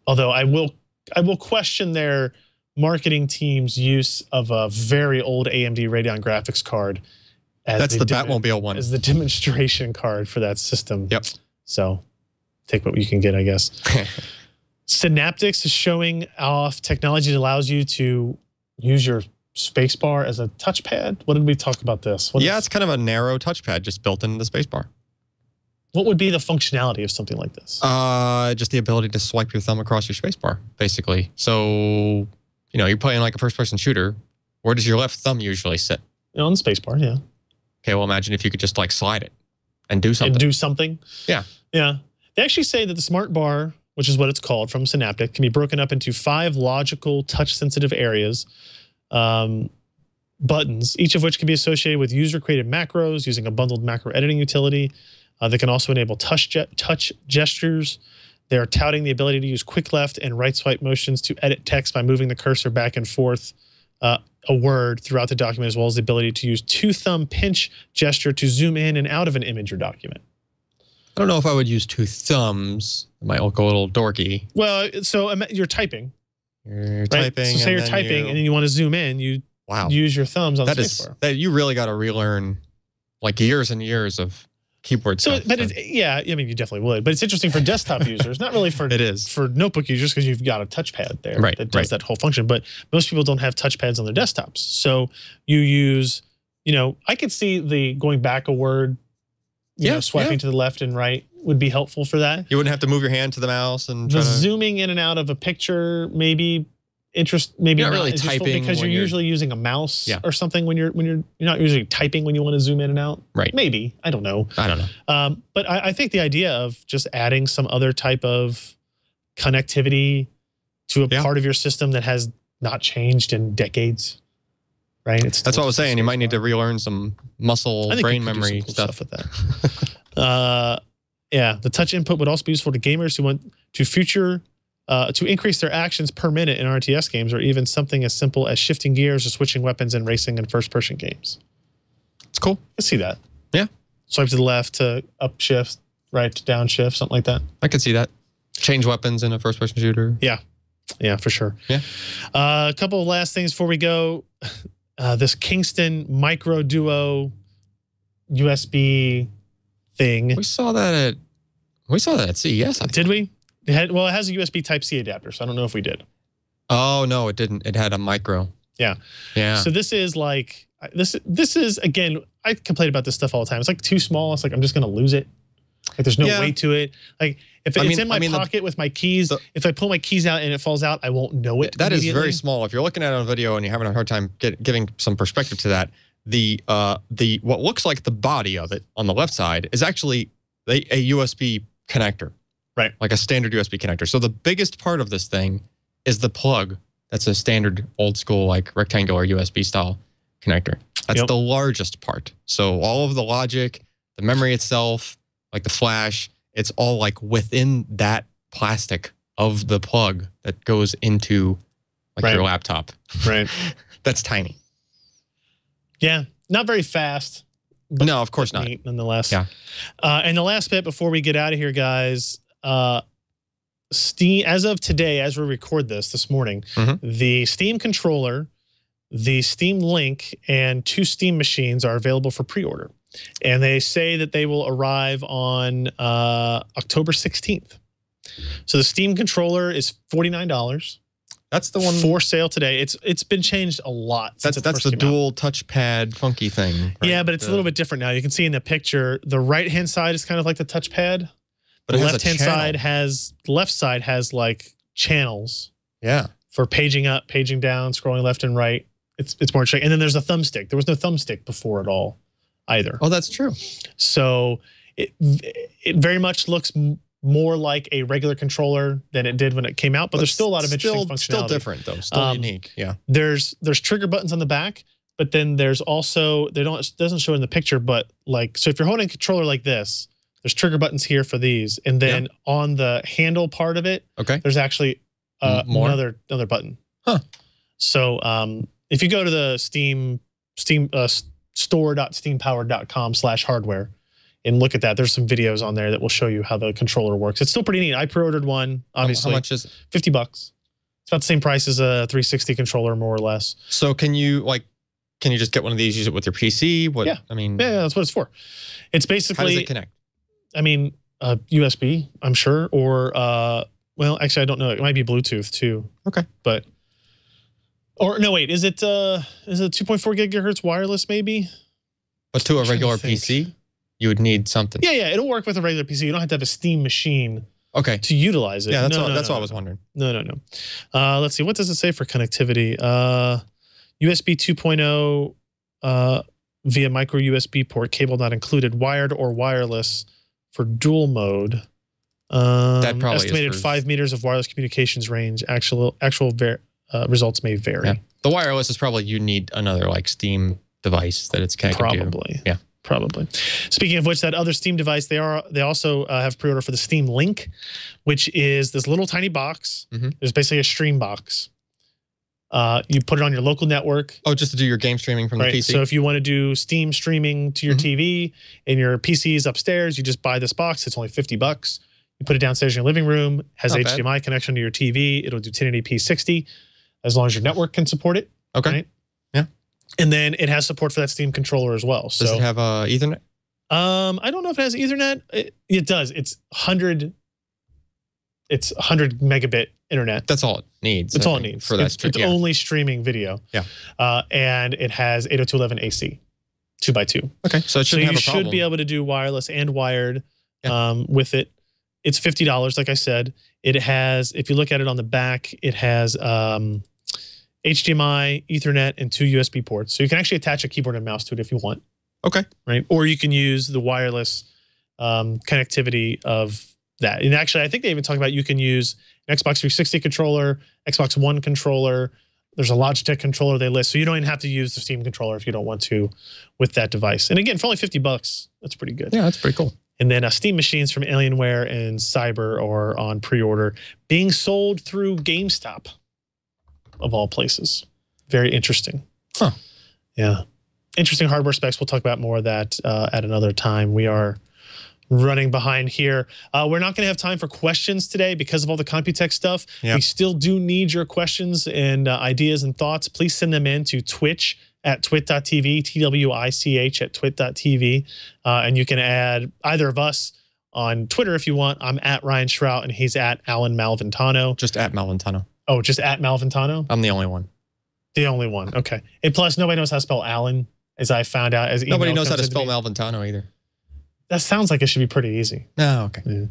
A: Although I will question their marketing team's use of a very old AMD Radeon graphics card.
E: That's the Batmobile one.
A: As the demonstration card for that system.
E: Yep.
A: So take what you can get, I guess. Synaptics is showing off technology that allows you to use your spacebar as a touchpad. What did we talk about this?
E: It's kind of a narrow touchpad just built into the spacebar.
A: What would be the functionality of something like this?
E: Just the ability to swipe your thumb across your spacebar, basically. So, you're playing like a first-person shooter. Where does your left thumb usually sit?
A: On the spacebar, yeah.
E: Okay, well, imagine if you could just like slide it and do something.
A: And do something?
E: Yeah.
A: Yeah. They actually say that the smart bar, which is what it's called from Synaptic, can be broken up into 5 logical touch-sensitive areas, buttons, each of which can be associated with user-created macros using a bundled macro editing utility. They can also enable touch gestures. They're touting the ability to use quick left and right swipe motions to edit text by moving the cursor back and forth a word throughout the document, as well as the ability to use 2-thumb pinch gesture to zoom in and out of an image or document.
E: I don't know if I would use 2 thumbs. It might look a little dorky.
A: Well, so you're typing.
E: You're
A: right?
E: typing.
A: So say you're typing and then you want to zoom in, you use your thumbs on the spacebar.
E: That you really got to relearn like years and years of keyboard stuff.
A: But yeah, I mean, you definitely would. But it's interesting for desktop users, not really for for notebook users, because you've got a touchpad there that does that whole function. But most people don't have touchpads on their desktops, so you use, I could see the going back a word, swiping to the left and right would be helpful for that.
E: You wouldn't have to move your hand to the mouse and
A: the zooming in and out of a picture, maybe not
E: really typing
A: because you're usually using a mouse or something when you're not usually typing when you want to zoom in and out.
E: Right.
A: Maybe. I don't know. But I think the idea of just adding some other type of connectivity to a part of your system that has not changed in decades. Right.
E: That's what I was saying. You might need to relearn some muscle brain memory stuff
A: with that. Yeah, the touch input would also be useful to gamers who want to increase their actions per minute in RTS games, or even something as simple as shifting gears or switching weapons in racing and first-person games.
E: It's cool.
A: I see that.
E: Yeah.
A: Swipe to the left to up shift, right to down shift, something like that.
E: I could see that. Change weapons in a first-person shooter.
A: Yeah. Yeah, for sure.
E: Yeah.
A: A couple of last things before we go. This Kingston Micro Duo USB thing.
E: We saw that at CES.
A: Did we? It has a USB Type-C adapter, so I don't know if we did.
E: Oh, no, it didn't. It had a micro.
A: Yeah.
E: Yeah.
A: So this is like, this is, again, I complain about this stuff all the time. It's like too small. It's like, I'm just going to lose it. Like there's no weight to it. Like if it's in my pocket with my keys, if I pull my keys out and it falls out, I won't know it.
E: That is very small. If you're looking at it on video and you're having a hard time giving some perspective to that, what looks like the body of it on the left side is actually a USB connector.
A: Right.
E: Like a standard USB connector. So the biggest part of this thing is the plug. That's a standard old school, like rectangular USB style connector. That's the largest part. So all of the logic, the memory itself, like the flash, it's all like within that plastic of the plug that goes into like your laptop.
A: Right.
E: That's tiny.
A: Yeah. Not very fast.
E: No, of course not.
A: Nonetheless.
E: Yeah.
A: And the last bit before we get out of here, guys, Steam, as of today, as we record this morning, the Steam controller, the Steam Link, and 2 Steam machines are available for pre-order. And they say that they will arrive on October 16th. So the Steam controller is $49.
E: That's the one
A: for sale today. It's been changed a lot.
E: That's the dual touchpad funky thing. Right?
A: Yeah, but it's a little bit different now. You can see in the picture, the right-hand side is kind of like the touchpad.
E: But
A: the left-hand side has like channels.
E: Yeah.
A: For paging up, paging down, scrolling left and right. It's more interesting. And then there's a thumbstick. There was no thumbstick before at all either.
E: Oh, that's true.
A: So it very much looks more like a regular controller than it did when it came out, but there's still a lot of interesting functionality. Still
E: different though, still unique. Yeah.
A: There's trigger buttons on the back, but then there's also, doesn't show in the picture, but like, so if you're holding a controller like this, there's trigger buttons here for these, and then on the handle part of it, there's actually another button.
E: Huh.
A: So if you go to the Steam store.steampowered.com/hardware and look at that, there's some videos on there that will show you how the controller works. It's still pretty neat. I pre-ordered one, obviously.
E: How much is it?
A: $50. It's about the same price as a 360 controller, more or less.
E: So can you just get one of these, use it with your PC? What?
A: Yeah.
E: I mean,
A: yeah, that's what it's for. It's basically.
E: How does it connect?
A: I mean, USB, I'm sure, or well, actually, I don't know. It might be Bluetooth too.
E: Okay,
A: but no, wait, is it 2.4 gigahertz wireless maybe?
E: But to a regular PC? you would need something.
A: Yeah, it'll work with a regular PC. You don't have to have a Steam machine to utilize it.
E: Yeah, that's what I was wondering.
A: No. Let's see. What does it say for connectivity? USB 2.0 via micro USB port, cable not included, wired or wireless for dual mode.
E: That probably
A: estimated
E: is
A: 5 meters of wireless communications range. Actual results may vary.
E: Yeah. The wireless is probably you need another like Steam device that it's connected to.
A: Probably.
E: Yeah.
A: Probably. Speaking of which, that other Steam device, they also have pre-order for the Steam Link, which is this little tiny box. There's basically a stream box. You put it on your local network.
E: Oh, just to do your game streaming from the PC?
A: So if you want to do Steam streaming to your TV and your PC is upstairs, you just buy this box. It's only $50. You put it downstairs in your living room, has HDMI connection to your TV. It'll do 1080p 60 as long as your network can support it.
E: Okay.
A: Right?
E: Yeah.
A: And then it has support for that Steam controller as well. So,
E: does it have Ethernet?
A: I don't know if it has Ethernet. It does. It's 100 megabit internet.
E: That's all it needs.
A: That's all it needs.
E: For that
A: it's only streaming video.
E: Yeah.
A: And it has 802.11 AC, 2x2.
E: Okay. So it shouldn't have a problem.
A: So you should be able to do wireless and wired with it. It's $50, like I said. It has, if you look at it on the back, it has HDMI, Ethernet, and 2 USB ports. So you can actually attach a keyboard and mouse to it if you want.
E: Okay.
A: Right. Or you can use the wireless connectivity of that. And actually, I think they even talk about you can use an Xbox 360 controller, Xbox One controller. There's a Logitech controller they list. So you don't even have to use the Steam controller if you don't want to with that device. And again, for only $50, that's pretty good.
E: Yeah, that's pretty cool.
A: And then Steam machines from Alienware and Cyber are on pre-order, being sold through GameStop, of all places. Very interesting.
E: Huh.
A: Yeah. Interesting hardware specs. We'll talk about more of that at another time. We are running behind here. We're not going to have time for questions today because of all the Computex stuff.
E: Yep.
A: We still do need your questions and ideas and thoughts. Please send them in to Twitch at twit.tv, TWiCH at twit.tv. And you can add either of us on Twitter if you want. I'm at Ryan Shrout and he's at Allyn Malventano.
E: Just at Malventano.
A: Oh, just at Malventano?
E: I'm the only one.
A: The only one. Okay. And plus, nobody knows how to spell Allyn, as I found out. As
E: nobody knows how to spell Malventano either.
A: That sounds like it should be pretty easy.
E: Oh, okay.
A: Yeah.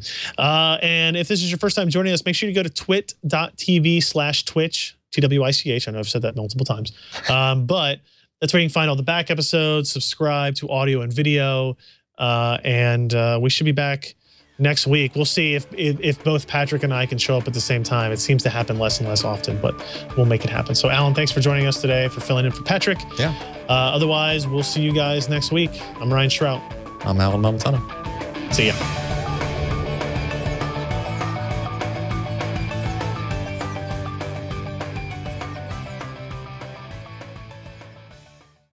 A: And if this is your first time joining us, make sure you go to twit.tv/Twitch, TWiCH. I know I've said that multiple times. But that's where you can find all the back episodes, subscribe to audio and video, and we should be back next week. We'll see if both Patrick and I can show up at the same time. It seems to happen less and less often, but we'll make it happen. So Allyn, thanks for joining us today, for filling in for Patrick.
E: Yeah.
A: Otherwise, we'll see you guys next week. I'm Ryan Shrout.
E: I'm Allyn Malventano.
A: See ya.